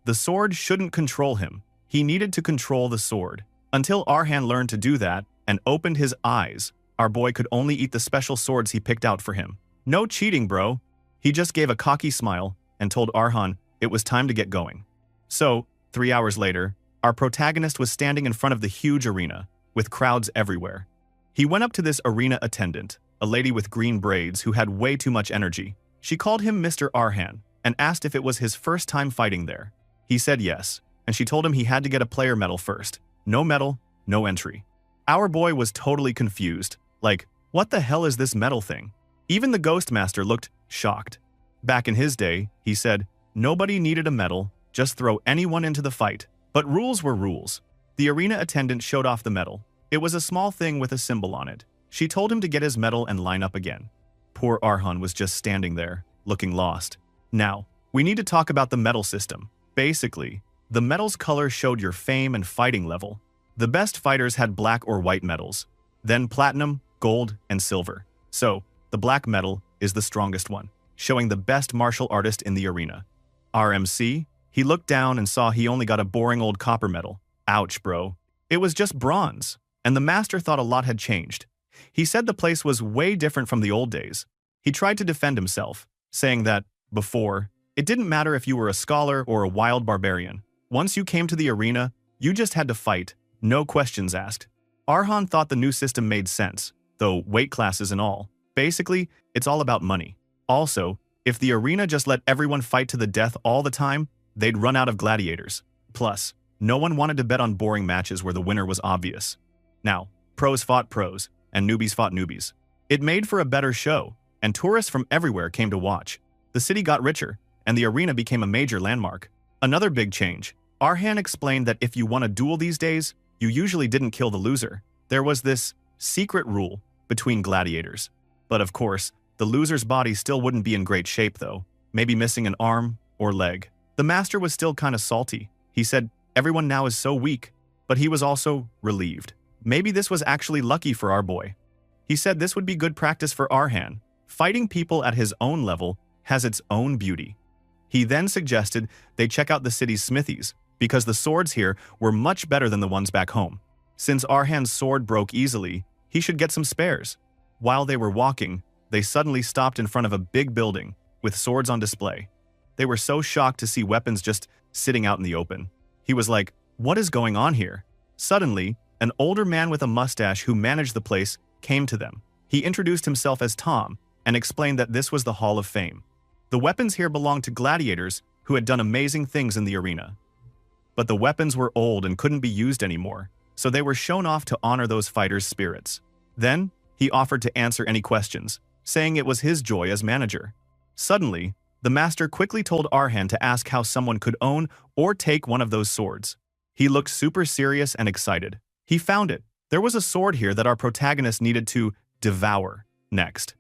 A: The sword shouldn't control him. He needed to control the sword. Until Arhan learned to do that and opened his eyes, our boy could only eat the special swords he picked out for him. No cheating, bro. He just gave a cocky smile and told Arhan it was time to get going. So, 3 hours later, our protagonist was standing in front of the huge arena, with crowds everywhere. He went up to this arena attendant, a lady with green braids who had way too much energy. She called him Mr. Arhan and asked if it was his first time fighting there. He said yes, and she told him he had to get a player medal first. No medal, no entry. Our boy was totally confused. Like, what the hell is this medal thing? Even the Ghostmaster looked shocked. Back in his day, he said, nobody needed a medal, just throw anyone into the fight. But rules were rules. The arena attendant showed off the medal. It was a small thing with a symbol on it. She told him to get his medal and line up again. Poor Arhan was just standing there, looking lost. Now, we need to talk about the medal system. Basically, the medal's color showed your fame and fighting level. The best fighters had black or white medals, then platinum, gold, and silver. So, the black medal is the strongest one, showing the best martial artist in the arena. RMC, he looked down and saw he only got a boring old copper medal. Ouch, bro. It was just bronze, and the master thought a lot had changed. He said the place was way different from the old days. He tried to defend himself, saying that, before, it didn't matter if you were a scholar or a wild barbarian. Once you came to the arena, you just had to fight, no questions asked. Arhan thought the new system made sense, though weight classes and all. Basically, it's all about money. Also, if the arena just let everyone fight to the death all the time, they'd run out of gladiators. Plus, no one wanted to bet on boring matches where the winner was obvious. Now, pros fought pros, and newbies fought newbies. It made for a better show, and tourists from everywhere came to watch. The city got richer, and the arena became a major landmark. Another big change. Arhan explained that if you won a duel these days, you usually didn't kill the loser. There was this secret rule between gladiators. But of course, the loser's body still wouldn't be in great shape though, maybe missing an arm or leg. The master was still kinda salty. He said, everyone now is so weak, but he was also relieved. Maybe this was actually lucky for our boy. He said this would be good practice for Arhan. Fighting people at his own level has its own beauty. He then suggested they check out the city's smithies, because the swords here were much better than the ones back home. Since Arhan's sword broke easily, he should get some spares. While they were walking, they suddenly stopped in front of a big building with swords on display. They were so shocked to see weapons just sitting out in the open. He was like, what is going on here? Suddenly, an older man with a mustache who managed the place came to them. He introduced himself as Tom and explained that this was the Hall of Fame. The weapons here belonged to gladiators who had done amazing things in the arena. But the weapons were old and couldn't be used anymore, so they were shown off to honor those fighters' spirits. Then, he offered to answer any questions, saying it was his joy as manager. Suddenly, the master quickly told Arhan to ask how someone could own or take one of those swords. He looked super serious and excited. He found it. There was a sword here that our protagonist needed to devour next.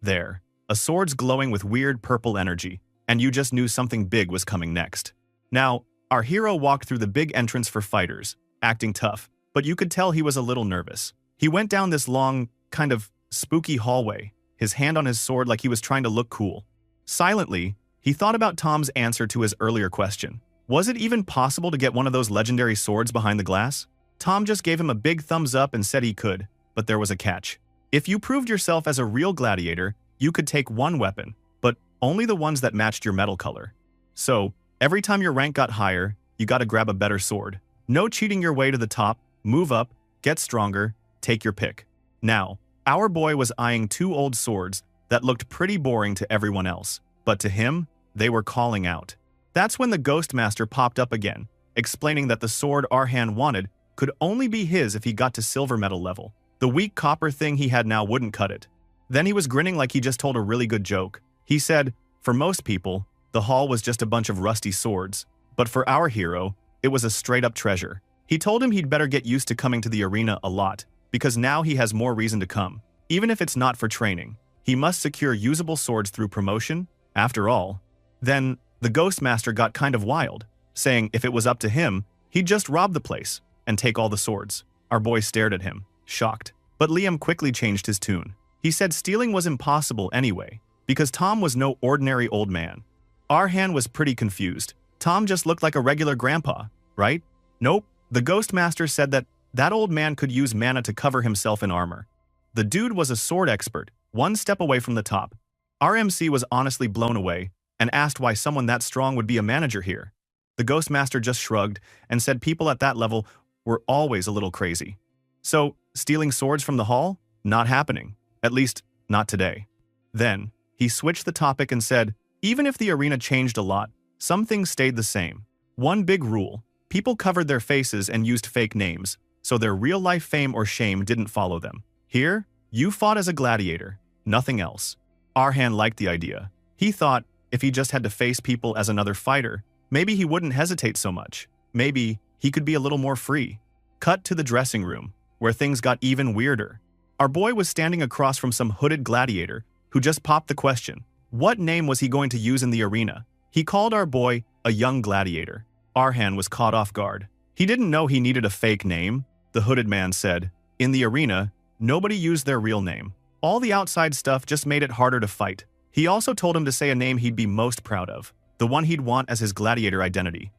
A: There, a sword's glowing with weird purple energy, and you just knew something big was coming next. Now, our hero walked through the big entrance for fighters, acting tough, but you could tell he was a little nervous. He went down this long, kind of spooky hallway, his hand on his sword like he was trying to look cool. Silently, he thought about Tom's answer to his earlier question. Was it even possible to get one of those legendary swords behind the glass? Tom just gave him a big thumbs up and said he could, but there was a catch. If you proved yourself as a real gladiator, you could take one weapon, but only the ones that matched your metal color. So, every time your rank got higher, you gotta grab a better sword. No cheating your way to the top, move up, get stronger, take your pick. Now, our boy was eyeing two old swords that looked pretty boring to everyone else, but to him, they were calling out. That's when the Ghost Master popped up again, explaining that the sword Arhan wanted could only be his if he got to silver metal level. The weak copper thing he had now wouldn't cut it. Then he was grinning like he just told a really good joke. He said, for most people, the hall was just a bunch of rusty swords, but for our hero, it was a straight-up treasure. He told him he'd better get used to coming to the arena a lot, because now he has more reason to come. Even if it's not for training, he must secure usable swords through promotion, after all. Then, the Ghost Master got kind of wild, saying if it was up to him, he'd just rob the place and take all the swords. Our boy stared at him, shocked. But Liam quickly changed his tune. He said stealing was impossible anyway, because Tom was no ordinary old man. Arhan was pretty confused. Tom just looked like a regular grandpa, right? Nope. The Ghost Master said that old man could use mana to cover himself in armor. The dude was a sword expert, one step away from the top. Our MC was honestly blown away and asked why someone that strong would be a manager here. The Ghost Master just shrugged and said people at that level were always a little crazy. So, stealing swords from the hall? Not happening. At least, not today. Then, he switched the topic and said, even if the arena changed a lot, some things stayed the same. One big rule, people covered their faces and used fake names, so their real-life fame or shame didn't follow them. Here, you fought as a gladiator, nothing else. Arhan liked the idea. He thought, if he just had to face people as another fighter, maybe he wouldn't hesitate so much. Maybe he could be a little more free. Cut to the dressing room, where things got even weirder. Our boy was standing across from some hooded gladiator who just popped the question. What name was he going to use in the arena? He called our boy a young gladiator. Arhan was caught off guard. He didn't know he needed a fake name, the hooded man said. In the arena, nobody used their real name. All the outside stuff just made it harder to fight. He also told him to say a name he'd be most proud of, the one he'd want as his gladiator identity.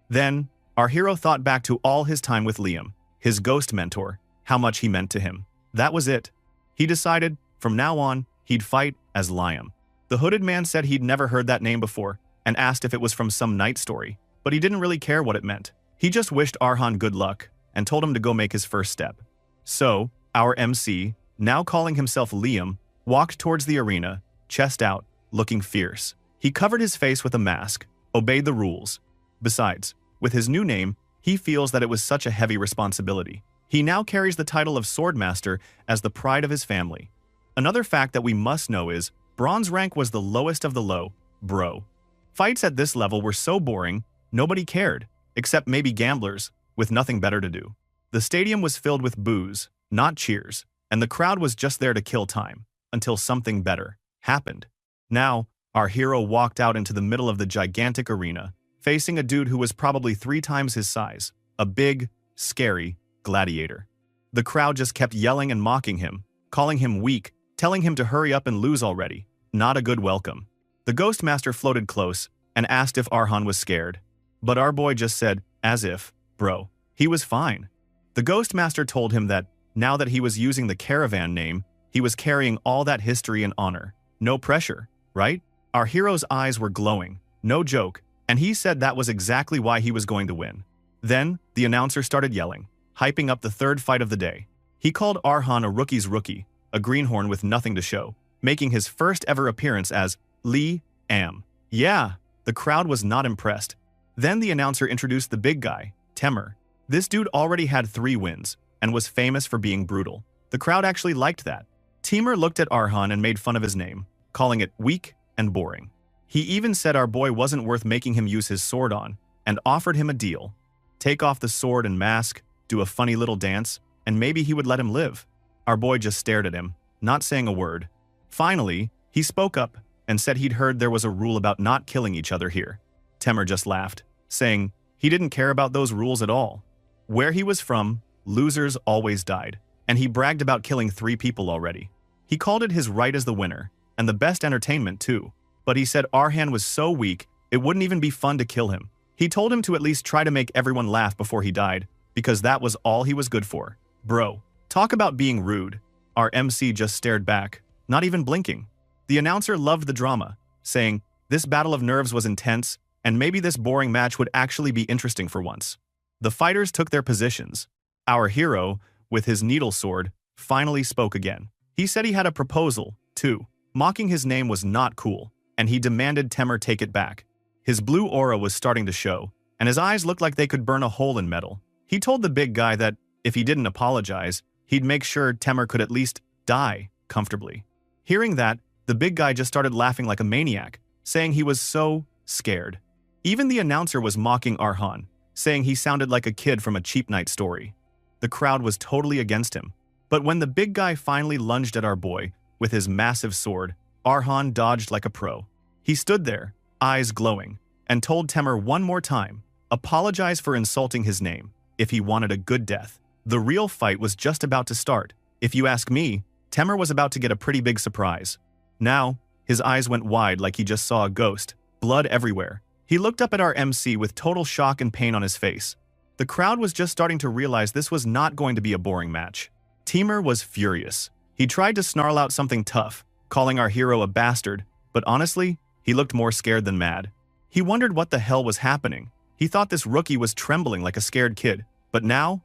A: Then, our hero thought back to all his time with Liam, his ghost mentor, how much he meant to him. That was it. He decided, from now on, he'd fight as Liam. The hooded man said he'd never heard that name before and asked if it was from some night story, but he didn't really care what it meant. He just wished Arhan good luck and told him to go make his first step. So, our MC, now calling himself Liam, walked towards the arena, chest out, looking fierce. He covered his face with a mask, obeyed the rules. Besides, with his new name, he feels that it was such a heavy responsibility. He now carries the title of Swordmaster as the pride of his family. Another fact that we must know is, Bronze rank was the lowest of the low, bro. Fights at this level were so boring, nobody cared, except maybe gamblers, with nothing better to do. The stadium was filled with boos, not cheers, and the crowd was just there to kill time, until something better happened. Now, our hero walked out into the middle of the gigantic arena, facing a dude who was probably 3 times his size, a big, scary gladiator. The crowd just kept yelling and mocking him, calling him weak, telling him to hurry up and lose already. Not a good welcome. The Ghost Master floated close and asked if Arhan was scared. But our boy just said, as if, bro, he was fine. The Ghost Master told him that, now that he was using the caravan name, he was carrying all that history and honor. No pressure, right? Our hero's eyes were glowing, no joke, and he said that was exactly why he was going to win. Then, the announcer started yelling, hyping up the 3rd fight of the day. He called Arhan a rookie's rookie, a greenhorn with nothing to show, making his first ever appearance as Lee Am. Yeah, the crowd was not impressed. Then the announcer introduced the big guy, Temer. This dude already had 3 wins, and was famous for being brutal. The crowd actually liked that. Temer looked at Arhan and made fun of his name, calling it weak and boring. He even said our boy wasn't worth making him use his sword on, and offered him a deal. Take off the sword and mask, do a funny little dance, and maybe he would let him live. Our boy just stared at him, not saying a word. Finally, he spoke up and said he'd heard there was a rule about not killing each other here. Temer just laughed, saying he didn't care about those rules at all. Where he was from, losers always died, and he bragged about killing 3 people already. He called it his right as the winner, and the best entertainment too. But he said Arhan was so weak, it wouldn't even be fun to kill him. He told him to at least try to make everyone laugh before he died, because that was all he was good for. Bro, talk about being rude. Our MC just stared back, not even blinking. The announcer loved the drama, saying, this battle of nerves was intense, and maybe this boring match would actually be interesting for once. The fighters took their positions. Our hero, with his needle sword, finally spoke again. He said he had a proposal, too. Mocking his name was not cool, and he demanded Temer take it back. His blue aura was starting to show, and his eyes looked like they could burn a hole in metal. He told the big guy that, if he didn't apologize, he'd make sure Temer could at least die comfortably. Hearing that, the big guy just started laughing like a maniac, saying he was so scared. Even the announcer was mocking Arhan, saying he sounded like a kid from a cheap night story. The crowd was totally against him. But when the big guy finally lunged at our boy with his massive sword, Arhan dodged like a pro. He stood there, eyes glowing, and told Temer one more time, apologize for insulting his name, if he wanted a good death. The real fight was just about to start. If you ask me, Temer was about to get a pretty big surprise. Now, his eyes went wide like he just saw a ghost, blood everywhere. He looked up at our MC with total shock and pain on his face. The crowd was just starting to realize this was not going to be a boring match. Temer was furious. He tried to snarl out something tough, calling our hero a bastard, but honestly, he looked more scared than mad. He wondered what the hell was happening. He thought this rookie was trembling like a scared kid, but now,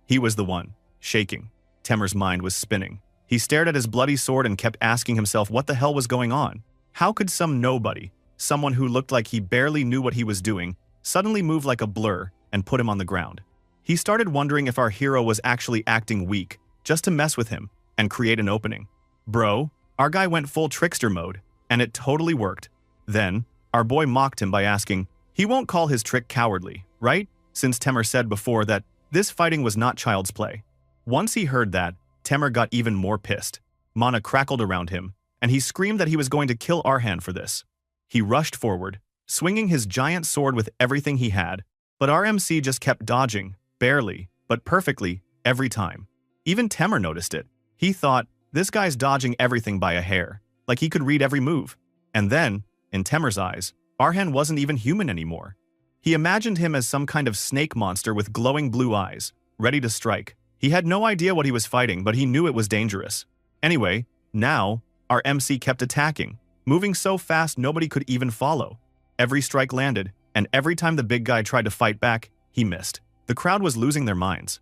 A: he was the one, shaking. Temer's mind was spinning. He stared at his bloody sword and kept asking himself what the hell was going on. How could some nobody, someone who looked like he barely knew what he was doing, suddenly move like a blur and put him on the ground? He started wondering if our hero was actually acting weak, just to mess with him and create an opening. Bro, our guy went full trickster mode, and it totally worked. Then, our boy mocked him by asking, he won't call his trick cowardly, right? Since Temer said before that this fighting was not child's play. Once he heard that, Temer got even more pissed. Mana crackled around him, and he screamed that he was going to kill Arhan for this. He rushed forward, swinging his giant sword with everything he had, but our MC just kept dodging, barely, but perfectly, every time. Even Temer noticed it. He thought, this guy's dodging everything by a hair, like he could read every move. And then, in Temer's eyes, Arhan wasn't even human anymore. He imagined him as some kind of snake monster with glowing blue eyes, ready to strike. He had no idea what he was fighting, but he knew it was dangerous. Anyway, now, our MC kept attacking, moving so fast nobody could even follow. Every strike landed, and every time the big guy tried to fight back, he missed. The crowd was losing their minds.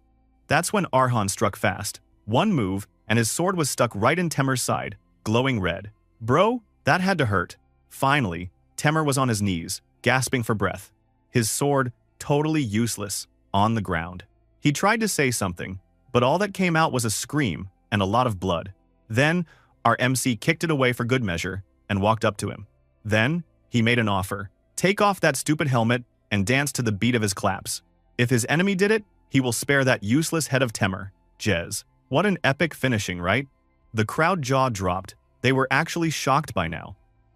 A: That's when Arhan struck fast. One move, and his sword was stuck right in Temer's side, glowing red. Bro, that had to hurt. Finally, Temer was on his knees, gasping for breath. His sword, totally useless, on the ground. He tried to say something, but all that came out was a scream and a lot of blood. Then, Our MC kicked it away for good measure and walked up to him. Then, he made an offer. Take off that stupid helmet and dance to the beat of his claps. If his enemy did it, he will spare that useless head of Temur. Jez. What an epic finishing, right? The crowd jaw dropped. They were actually shocked by now.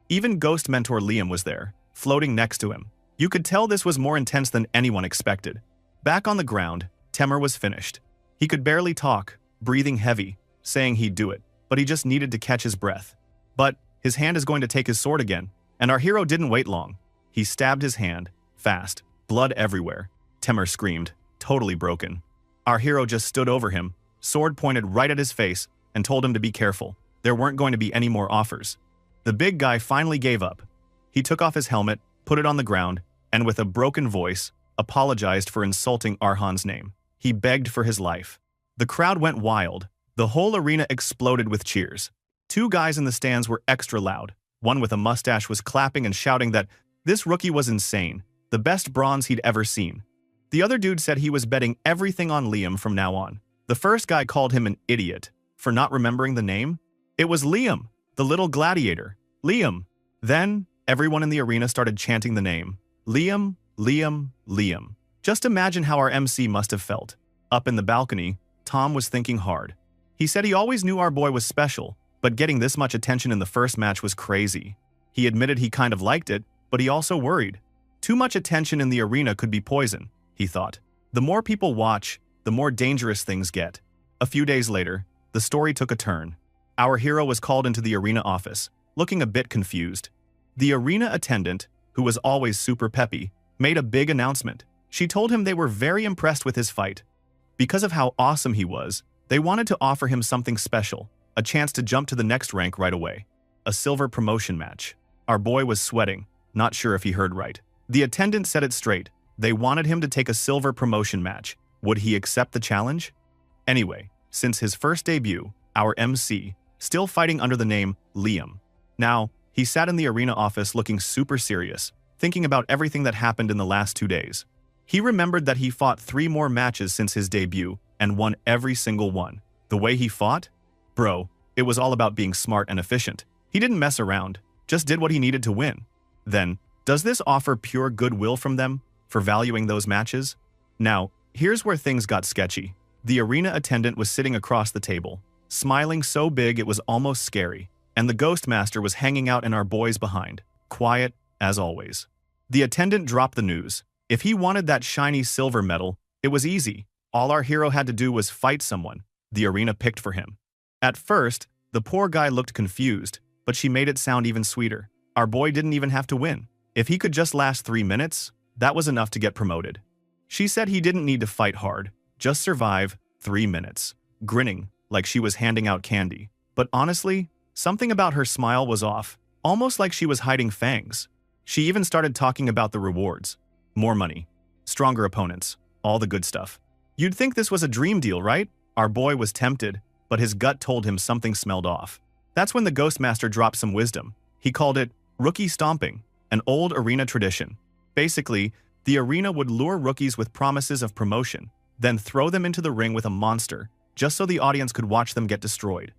A: Even Ghost Mentor Liam was there, floating next to him. You could tell this was more intense than anyone expected. Back on the ground, Temur was finished. He could barely talk, breathing heavy, saying he'd do it, but he just needed to catch his breath. But his hand is going to take his sword again, and our hero didn't wait long. He stabbed his hand, fast, blood everywhere. Temur screamed, totally broken. Our hero just stood over him, sword pointed right at his face, and told him to be careful. There weren't going to be any more offers. The big guy finally gave up. He took off his helmet, put it on the ground, and with a broken voice, apologized for insulting Arhan's name. He begged for his life. The crowd went wild. The whole arena exploded with cheers. Two guys in the stands were extra loud. One with a mustache was clapping and shouting that this rookie was insane, the best bronze he'd ever seen. The other dude said he was betting everything on Liam from now on. The first guy called him an idiot for not remembering the name. It was Liam, the little gladiator. Liam. Then, everyone in the arena started chanting the name. Liam, Liam, Liam. Just imagine how our MC must have felt. Up in the balcony, Tom was thinking hard. He said he always knew our boy was special, but getting this much attention in the first match was crazy. He admitted he kind of liked it, but he also worried. Too much attention in the arena could be poison, he thought. The more people watch, the more dangerous things get. A few days later, the story took a turn. Our hero was called into the arena office, looking a bit confused. The arena attendant, who was always super peppy, made a big announcement. She told him they were very impressed with his fight. Because of how awesome he was, they wanted to offer him something special, a chance to jump to the next rank right away. A silver promotion match. Our boy was sweating, not sure if he heard right. The attendant said it straight. They wanted him to take a silver promotion match. Would he accept the challenge? Anyway, since his first debut, our MC, still fighting under the name Liam. Now, he sat in the arena office looking super serious, thinking about everything that happened in the last 2 days. He remembered that he fought 3 more matches since his debut and won every single one. The way he fought? Bro, it was all about being smart and efficient. He didn't mess around, just did what he needed to win. Then, does this offer pure goodwill from them for valuing those matches? Now, here's where things got sketchy. The arena attendant was sitting across the table, smiling so big it was almost scary, and the Ghost Master was hanging out in our boy's behind, quiet as always. The attendant dropped the news. If he wanted that shiny silver medal, it was easy. All our hero had to do was fight someone. The arena picked for him. At first, the poor guy looked confused, but she made it sound even sweeter. Our boy didn't even have to win. If he could just last 3 minutes, that was enough to get promoted. She said he didn't need to fight hard, just survive 3 minutes, grinning like she was handing out candy. But honestly, something about her smile was off, almost like she was hiding fangs. She even started talking about the rewards. More money, stronger opponents, all the good stuff. You'd think this was a dream deal, right? Our boy was tempted, but his gut told him something smelled off. That's when the Ghost Master dropped some wisdom. He called it rookie stomping, an old arena tradition. Basically, the arena would lure rookies with promises of promotion, then throw them into the ring with a monster, just so the audience could watch them get destroyed.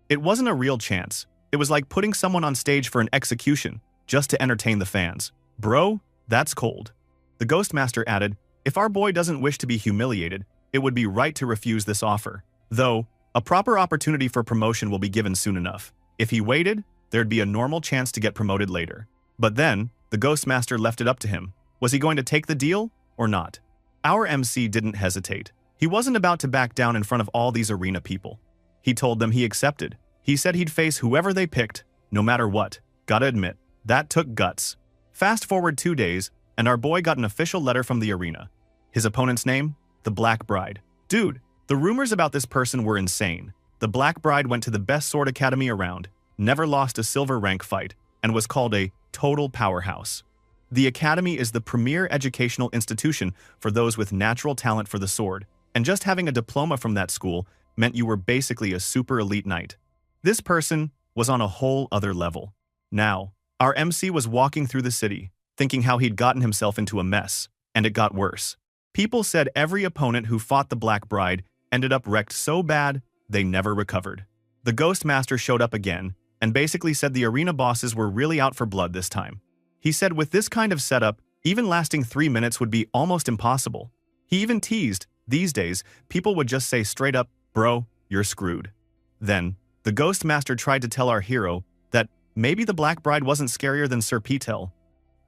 A: It wasn't a real chance. It was like putting someone on stage for an execution, just to entertain the fans. Bro, that's cold. The Ghost Master added, if our boy doesn't wish to be humiliated, it would be right to refuse this offer. Though, a proper opportunity for promotion will be given soon enough. If he waited, there'd be a normal chance to get promoted later. But then, the Ghost Master left it up to him. Was he going to take the deal or not? Our MC didn't hesitate. He wasn't about to back down in front of all these arena people. He told them he accepted. He said he'd face whoever they picked, no matter what. Gotta admit, that took guts. Fast forward 2 days, and our boy got an official letter from the arena. His opponent's name? The Black Bride. Dude, the rumors about this person were insane. The Black Bride went to the best sword academy around, never lost a silver rank fight, and was called a total powerhouse. The academy is the premier educational institution for those with natural talent for the sword, and just having a diploma from that school meant you were basically a super elite knight. This person was on a whole other level. Now, our MC was walking through the city, thinking how he'd gotten himself into a mess, and it got worse. People said every opponent who fought the Black Bride ended up wrecked so bad they never recovered. The Ghost Master showed up again and basically said the arena bosses were really out for blood this time. He said with this kind of setup, even lasting 3 minutes would be almost impossible. He even teased, these days, people would just say straight up, "Bro, you're screwed." Then, the Ghost Master tried to tell our hero that maybe the Black Bride wasn't scarier than Sir Petel,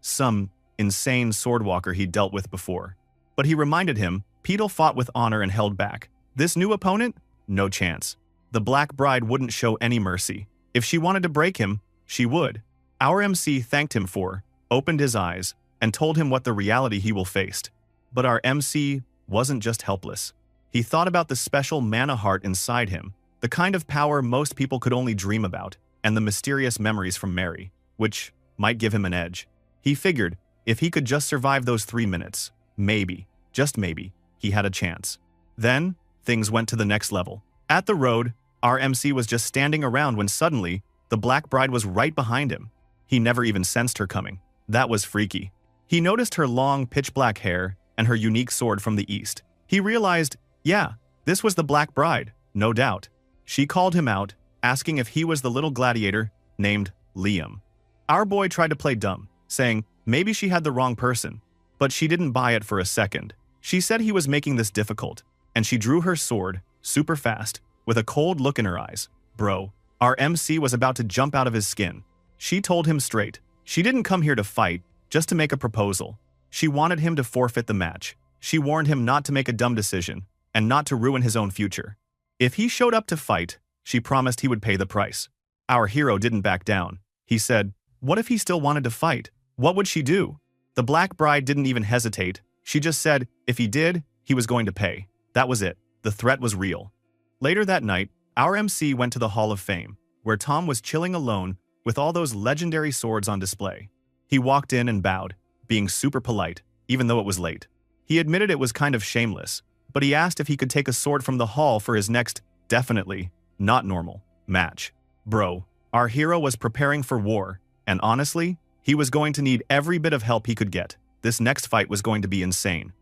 A: some insane swordwalker he'd dealt with before. But he reminded him, Petel fought with honor and held back. This new opponent? No chance. The Black Bride wouldn't show any mercy. If she wanted to break him, she would. Our MC thanked him for, opened his eyes, and told him what the reality he will faced. But our MC wasn't just helpless. He thought about the special mana heart inside him, the kind of power most people could only dream about, and the mysterious memories from Mary, which might give him an edge. He figured, if he could just survive those 3 minutes, maybe, just maybe, he had a chance. Then, things went to the next level. At the road, our MC was just standing around when suddenly, the Black Bride was right behind him. He never even sensed her coming. That was freaky. He noticed her long, pitch-black hair and her unique sword from the east. He realized, yeah, this was the Black Bride, no doubt. She called him out, asking if he was the little gladiator named Liam. Our boy tried to play dumb, saying maybe she had the wrong person, but she didn't buy it for a second. She said he was making this difficult, and she drew her sword, super fast, with a cold look in her eyes. Bro, our MC was about to jump out of his skin. She told him straight, she didn't come here to fight, just to make a proposal. She wanted him to forfeit the match. She warned him not to make a dumb decision, and not to ruin his own future. If he showed up to fight, she promised he would pay the price. Our hero didn't back down. He said, what if he still wanted to fight? What would she do? The Black Bride didn't even hesitate. She just said, if he did, he was going to pay. That was it. The threat was real. Later that night, our MC went to the Hall of Fame, where Tom was chilling alone with all those legendary swords on display. He walked in and bowed, being super polite, even though it was late. He admitted it was kind of shameless, but he asked if he could take a sword from the hall for his next, definitely, not normal, match. Bro, our hero was preparing for war, and honestly, he was going to need every bit of help he could get. This next fight was going to be insane.